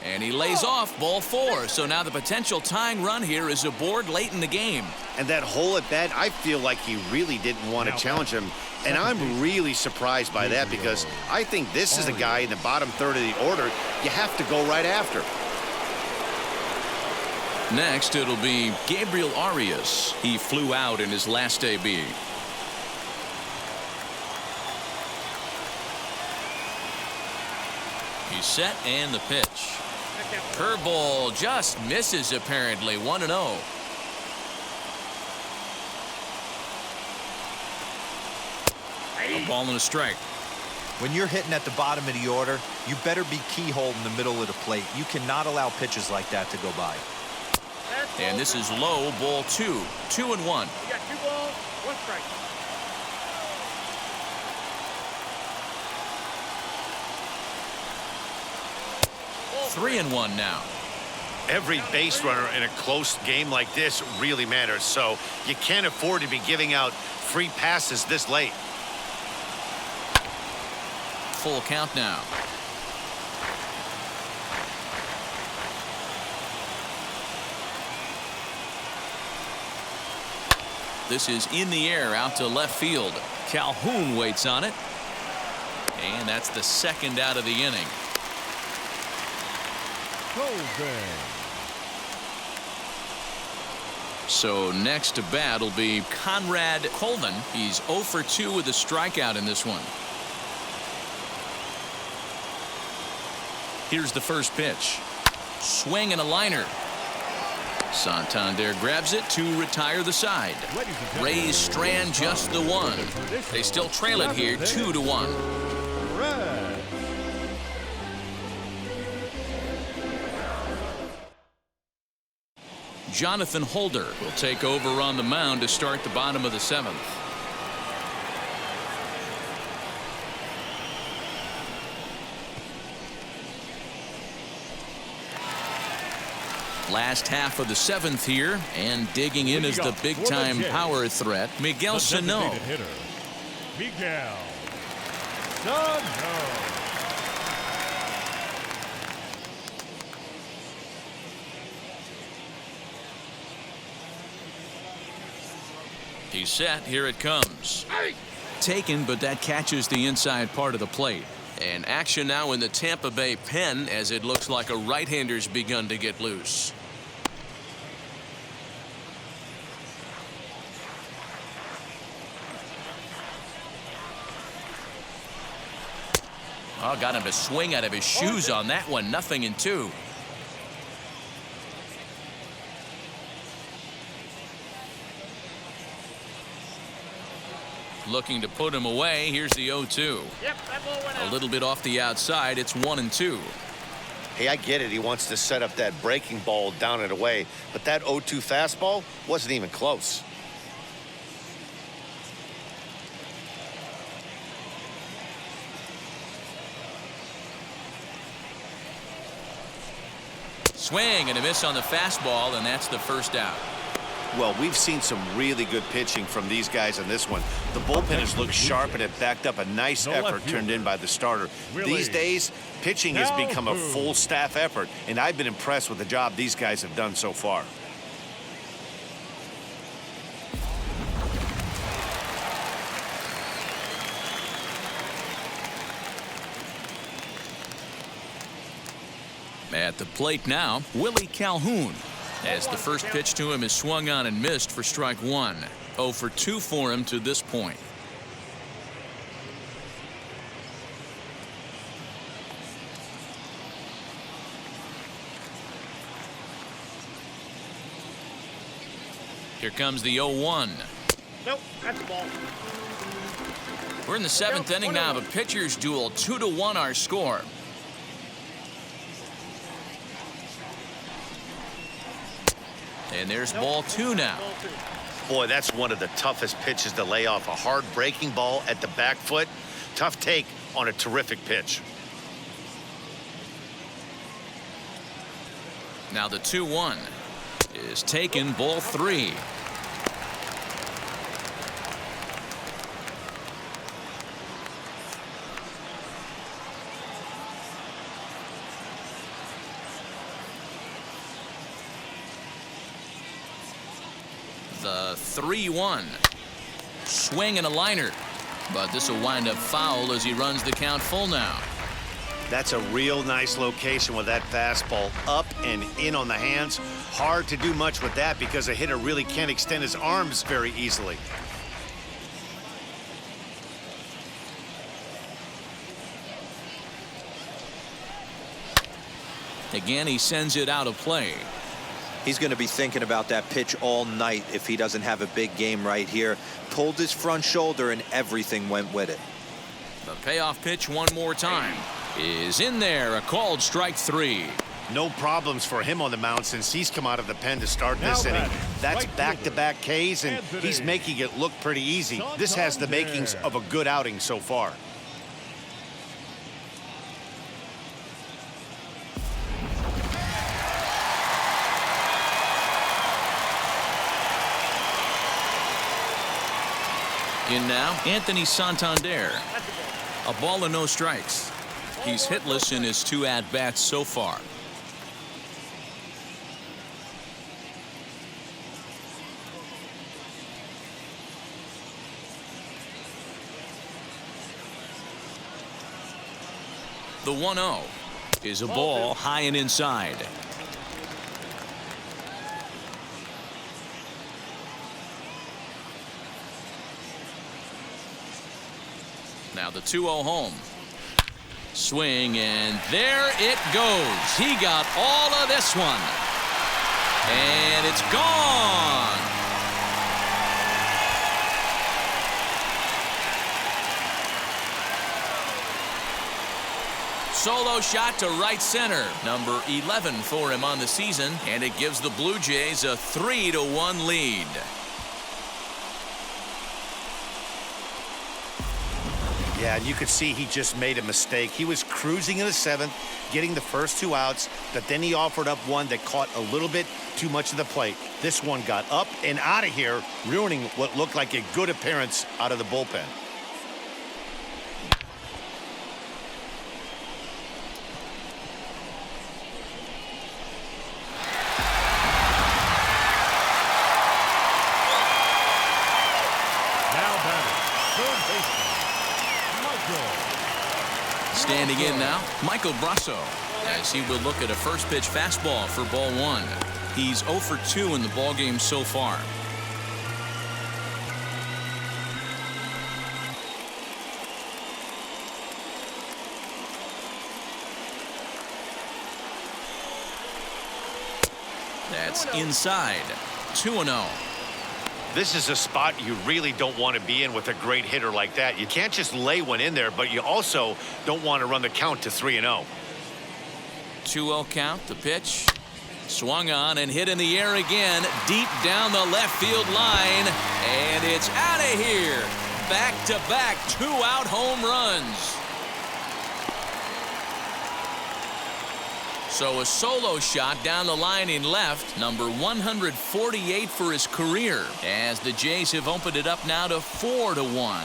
And he lays off, ball 4. So now the potential tying run here is aboard late in the game. And that hole at bat, I feel like he really didn't want to challenge him. And I'm really surprised by that because I think this is a guy in the bottom third of the order you have to go right after. Next, it'll be Gabriel Arias. He flew out in his last AB. He's set and the pitch. Curveball just misses apparently. 1-0. A ball and a strike. When you're hitting at the bottom of the order, you better be keyhole in the middle of the plate. You cannot allow pitches like that to go by. And this is low, ball 2. 2-1. You got 2 balls, 1 strike. Ball 3-1 now. Every base runner in a close game like this really matters, so you can't afford to be giving out free passes this late. Full count now. This is in the air out to left field. Calhoun waits on it. And that's the second out of the inning. So next to bat will be Conrad Colvin. He's 0 for 2 with a strikeout in this one. Here's the first pitch. Swing and a liner. Santander grabs it to retire the side. Rays strand just the one. They still trail it here 2-1. Red. Jonathan Holder will take over on the mound to start the bottom of the 7th. Last half of the 7th here, and digging in is the big-time power threat, Miguel Sano. Hitter, Miguel Sano. He's set. Here it comes. Taken, but that catches the inside part of the plate. And action now in the Tampa Bay pen as it looks like a right-hander's begun to get loose. Oh, got him to swing out of his shoes on that one. 0-2. Looking to put him away. Here's the 0-2. Yep, that ball went A out. little bit off the outside. It's 1-2. Hey, I get it. He wants to set up that breaking ball down and away, but that 0-2 fastball wasn't even close. Swing and a miss on the fastball, and that's the first out. Well, we've seen some really good pitching from these guys in this one. The bullpen has looked sharp, and it backed up a nice effort turned in by the starter. These days, pitching has become a full staff effort, and I've been impressed with the job these guys have done so far. At the plate now, Willie Calhoun, as the first pitch to him is swung on and missed for strike one. 0 for 2 for him to this point. Here comes the 0-1. Nope, that's the ball. We're in the 7th inning now of a pitcher's duel. 2-1 our score. And there's ball 2 now. Boy, that's one of the toughest pitches to lay off. A hard breaking ball at the back foot. Tough take on a terrific pitch. Now the 2-1 is taken, ball 3. The 3-1. Swing and a liner. But this will wind up foul as he runs the count full now. That's a real nice location with that fastball up and in on the hands. Hard to do much with that because a hitter really can't extend his arms very easily. Again, he sends it out of play. He's going to be thinking about that pitch all night if he doesn't have a big game right here. Pulled his front shoulder and everything went with it. The payoff pitch one more time is in there. A called strike 3. No problems for him on the mound since he's come out of the pen to start this inning. That's back-to-back Ks, and he's making it look pretty easy. This has the makings of a good outing so far. In now, Anthony Santander. A ball and no strikes. He's hitless in his 2 at-bats so far. The 1-0 is a ball high and inside. Now the 2-0 home. Swing, and there it goes. He got all of this one. And it's gone. Solo shot to right center. Number 11 for him on the season, and it gives the Blue Jays a 3-1 lead. Yeah, and you could see he just made a mistake. He was cruising in the 7th, getting the first 2 outs, but then he offered up one that caught a little bit too much of the plate. This one got up and out of here, ruining what looked like a good appearance out of the bullpen. Standing in now, Michael Brasso, as he would look at a first pitch fastball for ball 1. He's 0 for 2 in the ballgame so far. That's inside. 2-0. This is a spot you really don't want to be in with a great hitter like that. You can't just lay one in there, but you also don't want to run the count to 3-0. 2-0 count. The pitch. Swung on and hit in the air again, deep down the left field line, and it's out of here. Back-to-back 2-out home runs. So a solo shot down the line in left, number 148 for his career, as the Jays have opened it up now to 4-1.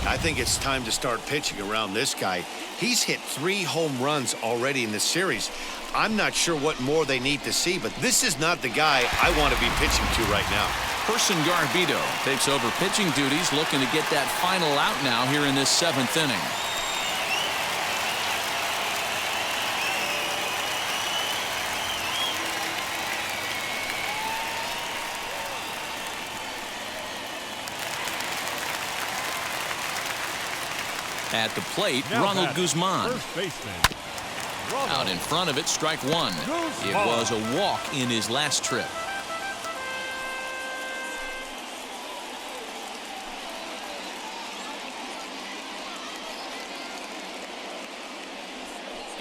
I think it's time to start pitching around this guy. He's hit 3 home runs already in this series. I'm not sure what more they need to see, but this is not the guy I want to be pitching to right now. Person Garbito takes over pitching duties, looking to get that final out now here in this 7th inning. At the plate, Now Ronald batting, Guzman. First baseman. Ronald. Out in front of it, strike one. It was a walk in his last trip.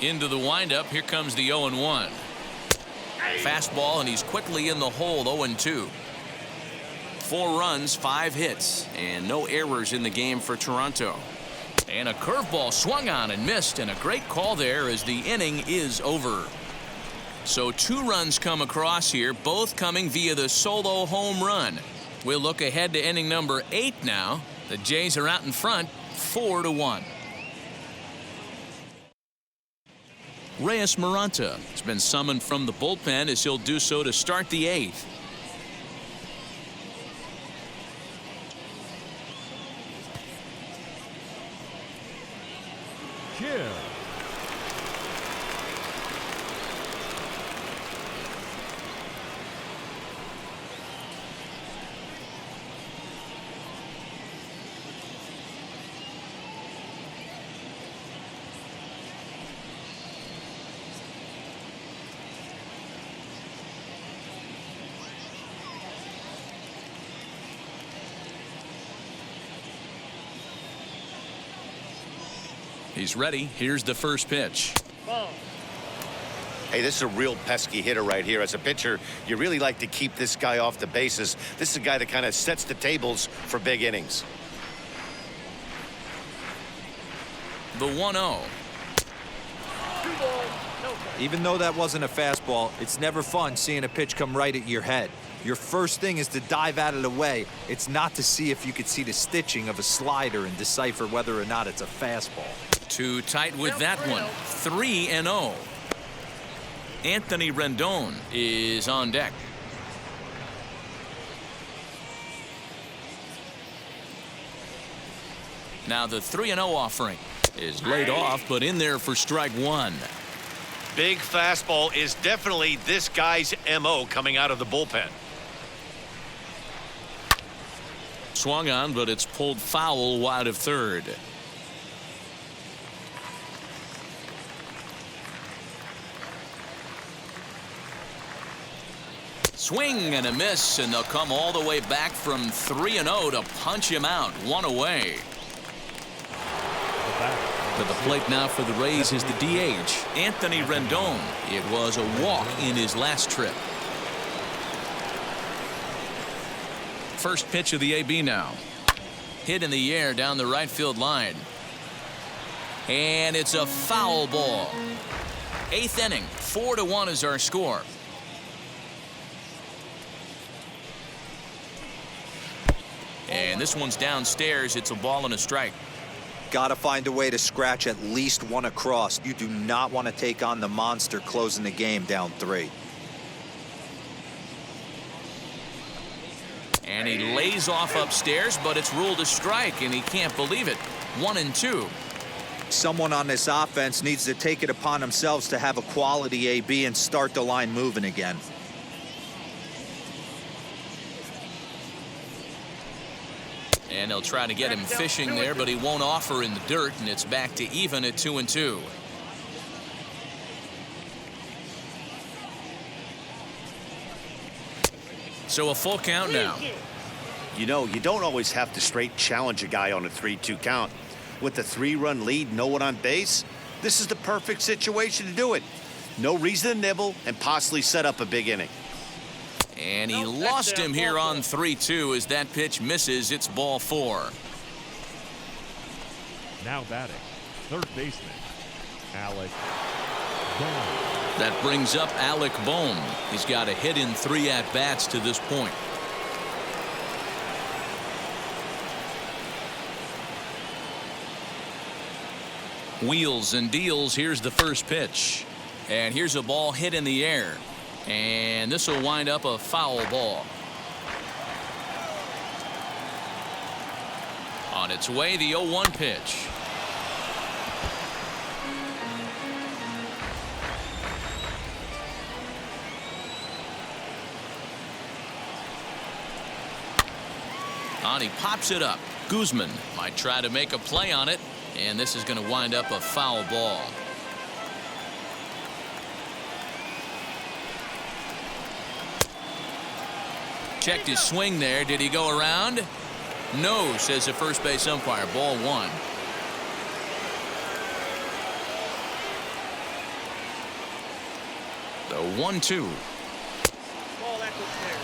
Into the windup, here comes the 0-1. Fastball, and he's quickly in the hole. 0-2. 4 runs, 5 hits, and no errors in the game for Toronto. And a curveball swung on and missed, and a great call there as the inning is over. So 2 runs come across here, both coming via the solo home run. We'll look ahead to inning number 8 now. The Jays are out in front, 4-1. Reyes Maranta has been summoned from the bullpen as he'll do so to start the 8th. Kill. He's ready. Here's the first pitch. Hey, this is a real pesky hitter right here. As a pitcher, you really like to keep this guy off the bases. This is a guy that kind of sets the tables for big innings. The 1-0. Even though that wasn't a fastball, it's never fun seeing a pitch come right at your head. Your first thing is to dive out of the way. It's not to see if you could see the stitching of a slider and decipher whether or not it's a fastball. Too tight with that one. 3-0. Anthony Rendon is on deck. Now the 3-0 offering is laid off, but in there for strike one. Big fastball is definitely this guy's MO coming out of the bullpen. Swung on, but it's pulled foul wide of third. Swing and a miss, and they'll come all the way back from 3-0 to punch him out. 1 away. To the plate now for the Rays is the DH, Anthony Rendon. It was a walk in his last trip. First pitch of the AB now. Hit in the air down the right field line. And it's a foul ball. 8th inning, 4-1 is our score. And this one's downstairs. It's a ball and a strike. Got to find a way to scratch at least one across. You do not want to take on the monster closing the game down 3. And he lays off upstairs, but it's ruled a strike, and he can't believe it. 1-2. Someone on this offense needs to take it upon themselves to have a quality AB and start the line moving again. And they'll try to get him fishing there, but he won't offer in the dirt, and it's back to even at 2-2. So a full count now. You know, you don't always have to straight challenge a guy on a 3-2 count. With the 3-run lead, no one on base, this is the perfect situation to do it. No reason to nibble and possibly set up a big inning. And he lost him here on 3-2 as that pitch misses. It's ball 4. Now batting, third baseman, Alec Bohm. That brings up Alec Bohm. He's got a hit in 3 at-bats to this point. Wheels and deals. Here's the first pitch. And here's a ball hit in the air. And this will wind up a foul ball. On its way, the 0-1 pitch. On, he pops it up. Guzman might try to make a play on it, and this is going to wind up a foul ball. Checked his swing there. Did he go around? No, says the first base umpire. Ball 1. The 1-2. Ball, that's upstairs.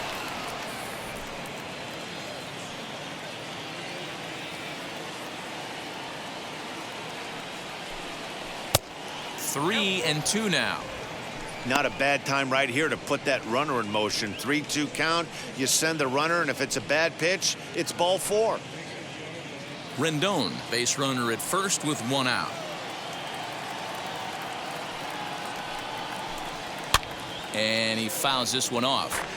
Three and 2 now. Not a bad time right here to put that runner in motion. 3-2 count. You send the runner, and if it's a bad pitch, it's ball 4. Rendon, base runner at first with 1 out. And he fouls this one off.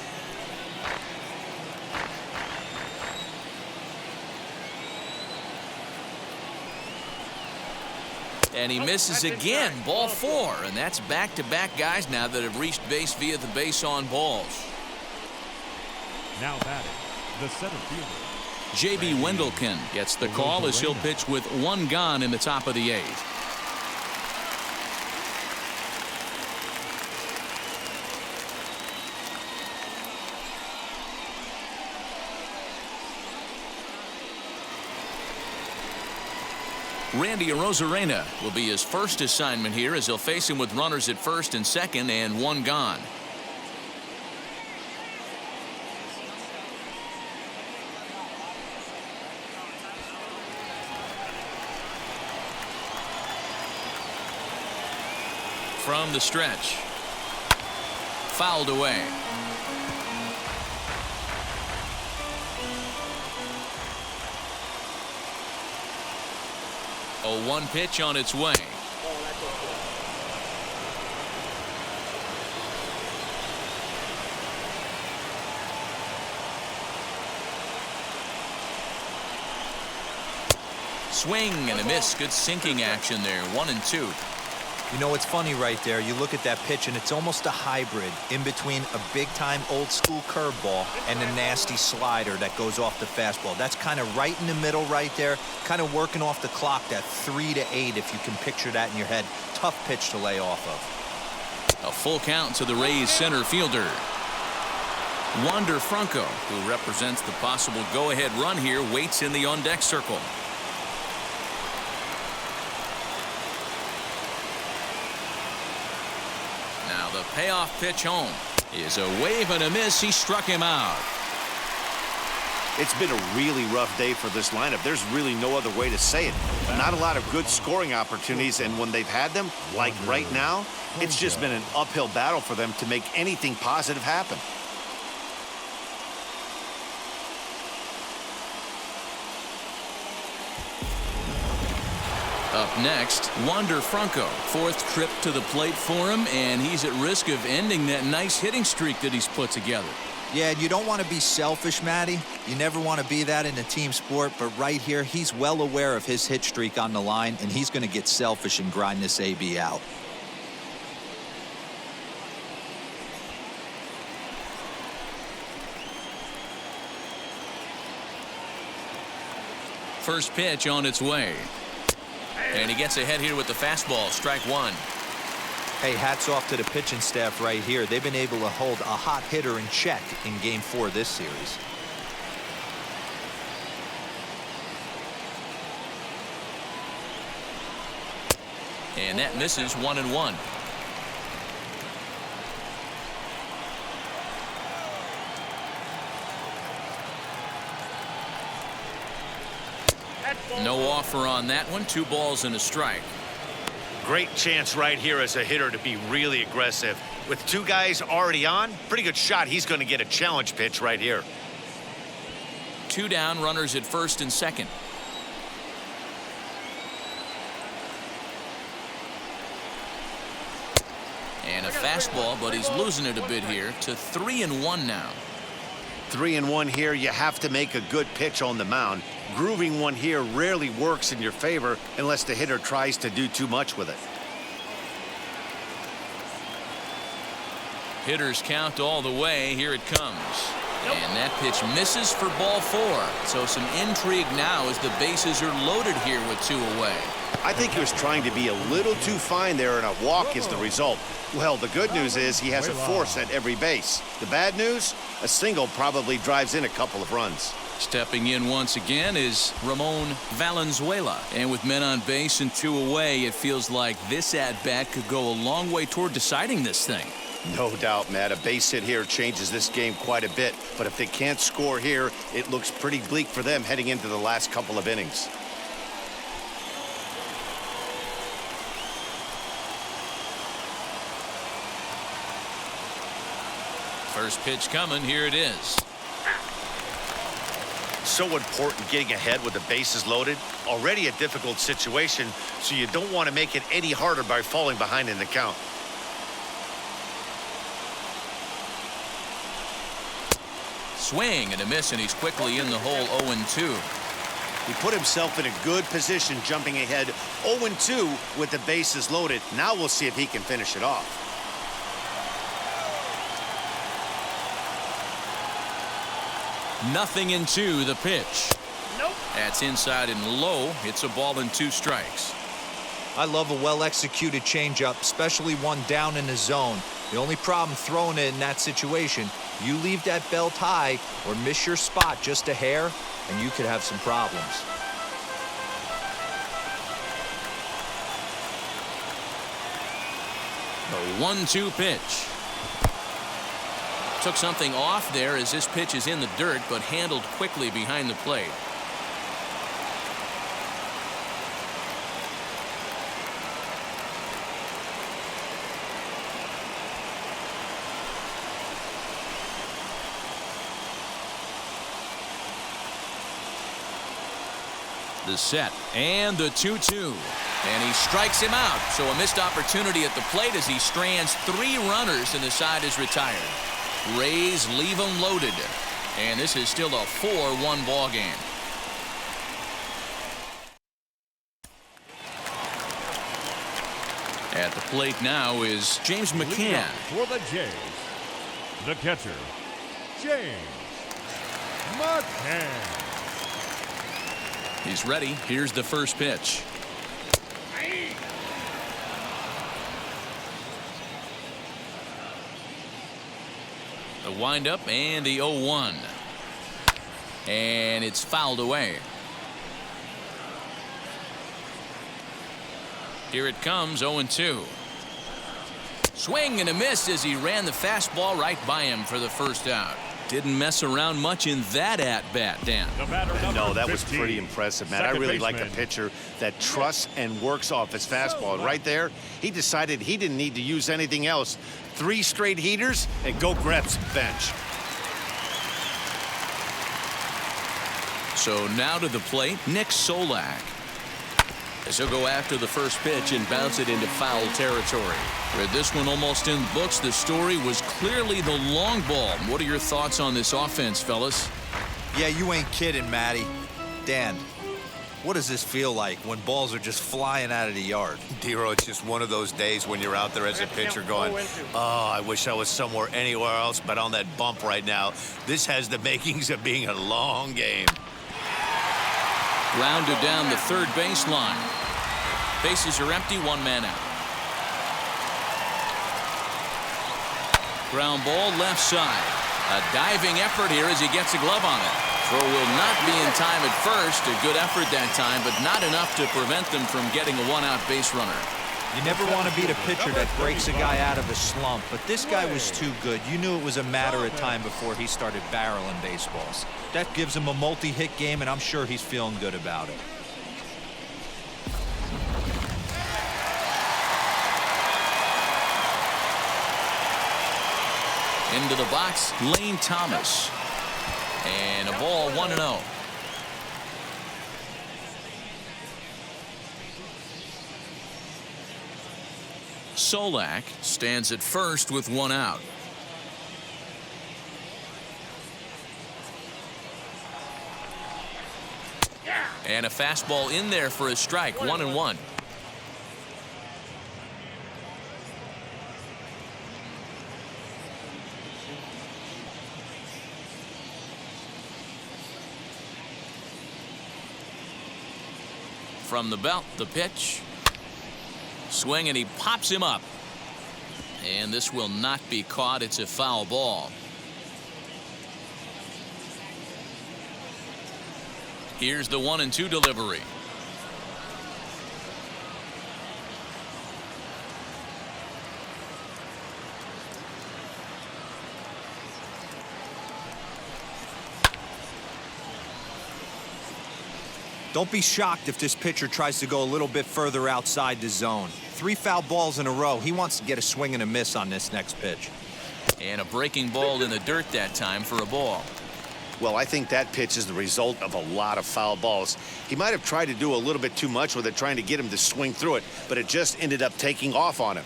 And he misses again. Ball 4. And that's back-to-back guys now that have reached base via the base on balls. Now batting, the center fielder. J.B. Wendelken gets the call as he'll pitch with 1 gone in the top of the 8th. Randy Arozarena will be his first assignment here as he'll face him with runners at first and second and 1 gone. From the stretch. Fouled away. A 1 pitch on its way. Swing and a miss. Good sinking action there. 1-2. You know, it's funny right there. You look at that pitch, and it's almost a hybrid in between a big-time old-school curveball and a nasty slider that goes off the fastball. That's kind of right in the middle right there, kind of working off the clock, that 3 to 8, if you can picture that in your head. Tough pitch to lay off of. A full count to the Rays center fielder. Wander Franco, who represents the possible go-ahead run here, waits in the on-deck circle. Now the payoff pitch home is a wave and a miss. He struck him out. It's been a really rough day for this lineup. There's really no other way to say it. Not a lot of good scoring opportunities, and when they've had them, like right now, it's just been an uphill battle for them to make anything positive happen. Up next, Wander Franco. 4th trip to the plate for him, and he's at risk of ending that nice hitting streak that he's put together. Yeah, you don't want to be selfish, Matty. You never want to be that in a team sport, but right here, he's well aware of his hit streak on the line, and he's going to get selfish and grind this AB out. First pitch on its way. And he gets ahead here with the fastball. Strike one. Hey, hats off to the pitching staff right here. They've been able to hold a hot hitter in check in Game 4 of this series. And that misses 1-1. No offer on that one. 2 balls and a strike. Great chance right here as a hitter to be really aggressive. With 2 guys already on, pretty good shot. He's going to get a challenge pitch right here. 2 down, runners at first and second. And a fastball, but he's losing it a bit here to 3-1 now. 3-1 here. You have to make a good pitch on the mound. Grooving one here rarely works in your favor unless the hitter tries to do too much with it. Hitters count all the way. Here it comes. And that pitch misses for ball 4. So some intrigue now as the bases are loaded here with 2 away. I think he was trying to be a little too fine there, and a walk is the result. Well, the good news is he has a force at every base. The bad news? A single probably drives in a couple of runs. Stepping in once again is Ramon Valenzuela. And with men on base and 2 away, it feels like this at-bat could go a long way toward deciding this thing. No doubt, Matt. A base hit here changes this game quite a bit. But if they can't score here, it looks pretty bleak for them heading into the last couple of innings. First pitch coming. Here it is. So important getting ahead with the bases loaded. Already a difficult situation, so you don't want to make it any harder by falling behind in the count. Swing and a miss, and he's quickly in the hole. 0-2. He put himself in a good position jumping ahead 0-2 with the bases loaded. Now we'll see if he can finish it off. Nothing in 2, the pitch. Nope. That's inside and low. It's a ball and 2 strikes. I love a well-executed changeup, especially one down in the zone. The only problem throwing it in that situation, you leave that belt high or miss your spot just a hair, and you could have some problems. The 1-2 pitch. Took something off there as this pitch is in the dirt, but handled quickly behind the plate. The set and the 2-2. And he strikes him out. So a missed opportunity at the plate as he strands 3 runners and the side is retired. Rays leave them loaded. And this is still a 4-1 ball game. At the plate now is James McCann. For the Jays, the catcher, James McCann. He's ready. Here's the first pitch. The windup and the 0-1. And it's fouled away. Here it comes, 0-2. Swing and a miss as he ran the fastball right by him for the first out. Didn't mess around much in that at-bat, Dan. No, that was pretty impressive, man. I really like a pitcher that trusts and works off his fastball. And right there, he decided he didn't need to use anything else. 3 straight heaters and go grab some bench. So now to the plate, Nick Solak. As he'll go after the first pitch and bounce it into foul territory. With this one almost in the books, the story was clearly the long ball. What are your thoughts on this offense, fellas? Yeah, you ain't kidding, Matty. Dan, what does this feel like when balls are just flying out of the yard? D-Row, it's just one of those days when you're out there as a pitcher going, oh, I wish I was somewhere anywhere else but on that bump right now. This has the makings of being a long game. Grounded down the third baseline. Bases are empty, one man out. Ground ball left side. A diving effort here as he gets a glove on it. Throw will not be in time at first. A good effort that time, but not enough to prevent them from getting a one-out base runner. You never want to beat a pitcher that breaks a guy out of a slump, but this guy was too good. You knew it was a matter of time before he started barreling baseballs. That gives him a multi-hit game, and I'm sure he's feeling good about it. Into the box, Lane Thomas. And a ball 1-0. Solak stands at first with one out. And a fastball in there for a strike, 1-1. From the belt, the pitch. Swing, and he pops him up. And this will not be caught. It's a foul ball. Here's the 1-2 delivery. Don't be shocked if this pitcher tries to go a little bit further outside the zone. 3 foul balls in a row. He wants to get a swing and a miss on this next pitch. And a breaking ball in the dirt that time for a ball. Well, I think that pitch is the result of a lot of foul balls. He might have tried to do a little bit too much with it, trying to get him to swing through it, but it just ended up taking off on him.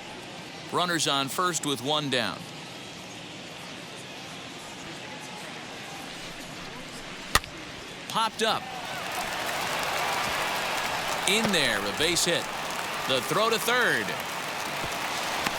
Runners on first with one down. Popped up. In there, a base hit. The throw to third.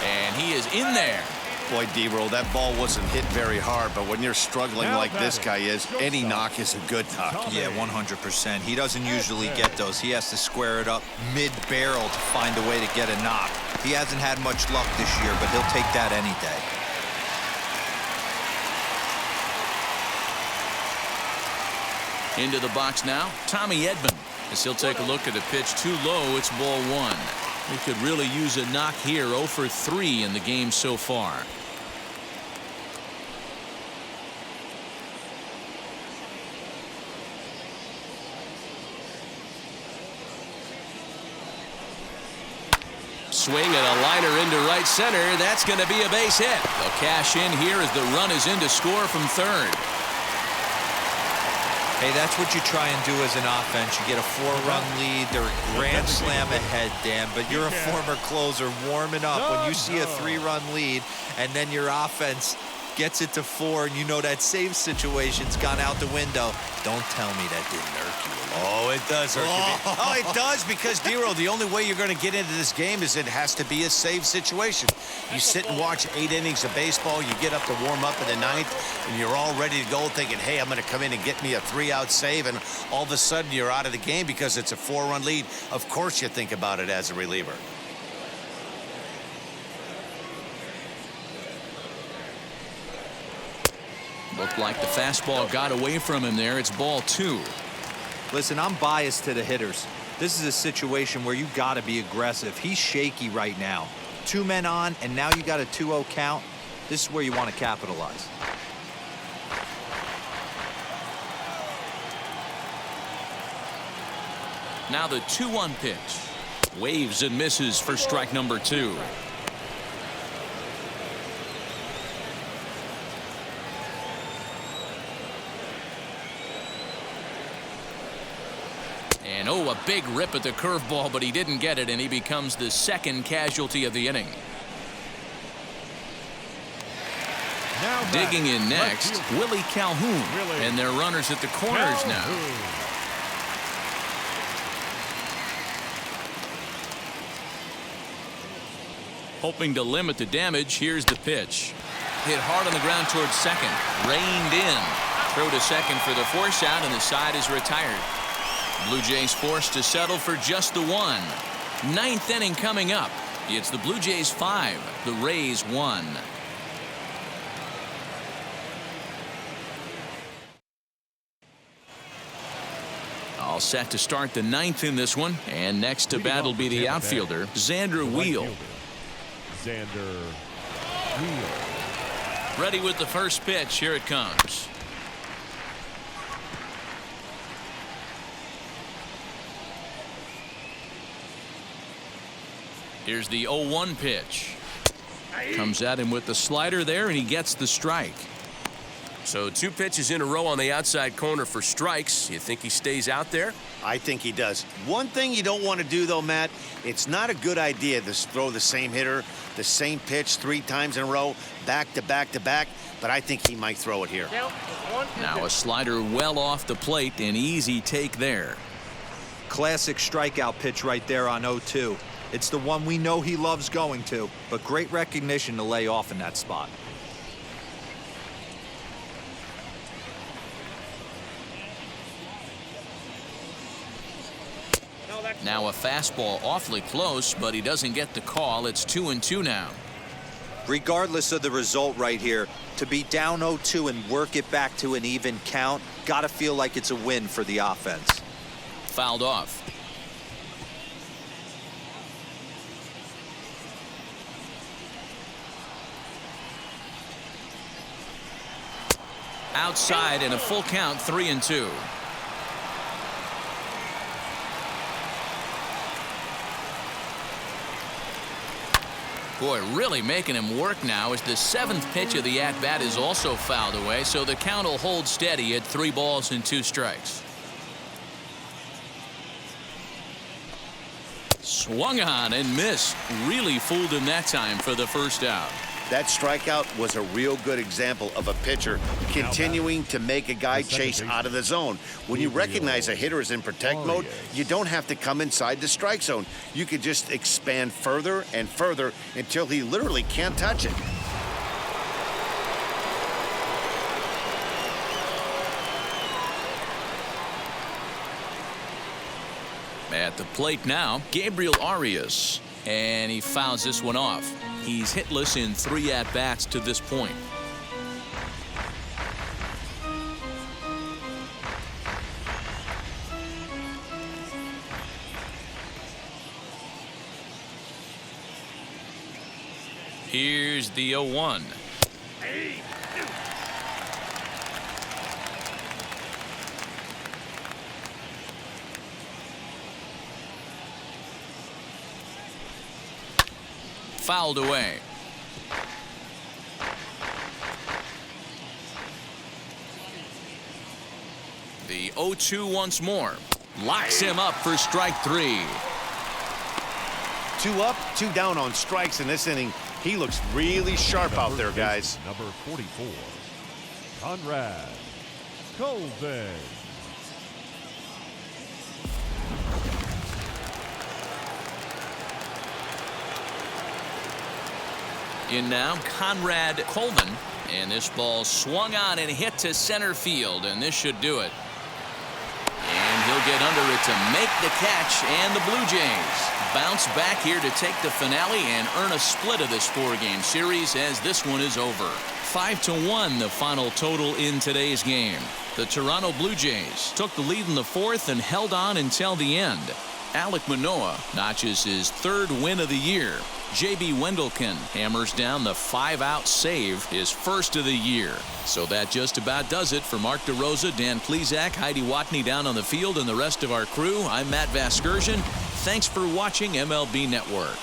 And he is in there. Boy, D-Roll, that ball wasn't hit very hard, but when you're struggling like this guy is, any knock is a good knock. Yeah, 100%. He doesn't usually get those. He has to square it up mid-barrel to find a way to get a knock. He hasn't had much luck this year, but he'll take that any day. Into the box now, Tommy Edman. As he'll take a look at a pitch too low, it's ball 1. He could really use a knock here. 0 for 3 in the game so far. Swing and a liner into right center. That's going to be a base hit. They'll cash in here as the run is in to score from third. Hey, that's what you try and do as an offense. You get a 4-run lead. They're a grand slam ahead, Dan, but you're a former closer warming up. When you see a 3-run lead and then your offense gets it to 4 and you know that save situation's gone out the window, don't tell me that didn't irk you. Oh, it does irk you. Oh, it does, because, D-Roll, the only way you're going to get into this game is it has to be a save situation. You sit and watch 8 innings of baseball, you get up to warm up in the 9th, and you're all ready to go thinking, hey, I'm going to come in and get me a 3-out save, and all of a sudden you're out of the game because it's a 4-run lead. Of course you think about it as a reliever. Looked like the fastball got away from him there. It's ball 2. Listen, I'm biased to the hitters. This is a situation where you got to be aggressive. He's shaky right now. 2 men on, and now you got a 2-0 count. This is where you want to capitalize. Now the 2-1 pitch. Waves and misses for strike number 2. And oh, a big rip at the curveball, but he didn't get it, and he becomes the second casualty of the inning. Digging in next, Willie Calhoun. And their runners at the corners now. Hoping to limit the damage, here's the pitch. Hit hard on the ground towards second. Reined in. Throw to second for the force out, and the side is retired. Blue Jays forced to settle for just the one. Ninth inning coming up. It's the Blue Jays 5, the Rays 1. All set to start the ninth in this one. And next to bat will be the outfielder, Xander Wheel. Xander Wheel. Ready with the first pitch. Here it comes. Here's the 0-1 pitch. Comes at him with the slider there, and he gets the strike. So 2 pitches in a row on the outside corner for strikes. You think he stays out there? I think he does. One thing you don't want to do, though, Matt, it's not a good idea to throw the same hitter, the same pitch 3 times in a row, back to back to back, but I think he might throw it here. Now a slider well off the plate, an easy take there. Classic strikeout pitch right there on 0-2. It's the one we know he loves going to, but great recognition to lay off in that spot. Now a fastball awfully close, but he doesn't get the call. It's 2-2 now. Regardless of the result right here, to be down 0-2 and work it back to an even count, gotta feel like it's a win for the offense. Fouled off. Outside and a full count, 3-2. Boy, really making him work now as the 7th pitch of the at-bat is also fouled away, so the count will hold steady at 3 balls and 2 strikes. Swung on and missed. Really fooled him that time for the first out. That strikeout was a real good example of a pitcher continuing to make a guy chase out of the zone. When you recognize a hitter is in protect mode, you don't have to come inside the strike zone. You could just expand further and further until he literally can't touch it. At the plate now, Gabriel Arias, and he fouls this one off. He's hitless in 3 at-bats to this point. Here's the 0-1. Fouled away. The 0-2 once more. Locks him up for strike 3. 2 up, 2 down on strikes in this inning. He looks really sharp out there, guys. Number 44, Conrad Colvin. In now, Conrad Colvin, and this ball swung on and hit to center field, and this should do it. And he'll get under it to make the catch, and the Blue Jays bounce back here to take the finale and earn a split of this 4-game series as this one is over. 5-1 the final total in today's game. The Toronto Blue Jays took the lead in the 4th and held on until the end. Alek Manoah notches his 3rd win of the year. J.B. Wendelken hammers down the 5-out save, his 1st of the year. So that just about does it for Mark DeRosa, Dan Plesac, Heidi Watney down on the field, and the rest of our crew. I'm Matt Vasgersian. Thanks for watching MLB Network.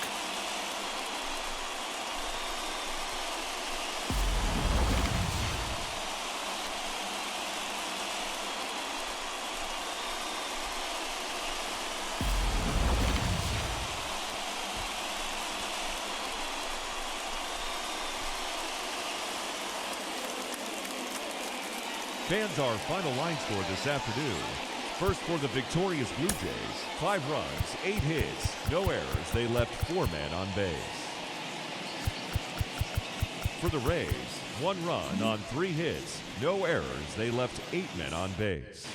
Fans, our final line score this afternoon. First for the victorious Blue Jays, 5 runs, 8 hits, no errors. They left 4 men on base. For the Rays, 1 run on 3 hits, no errors. They left 8 men on base.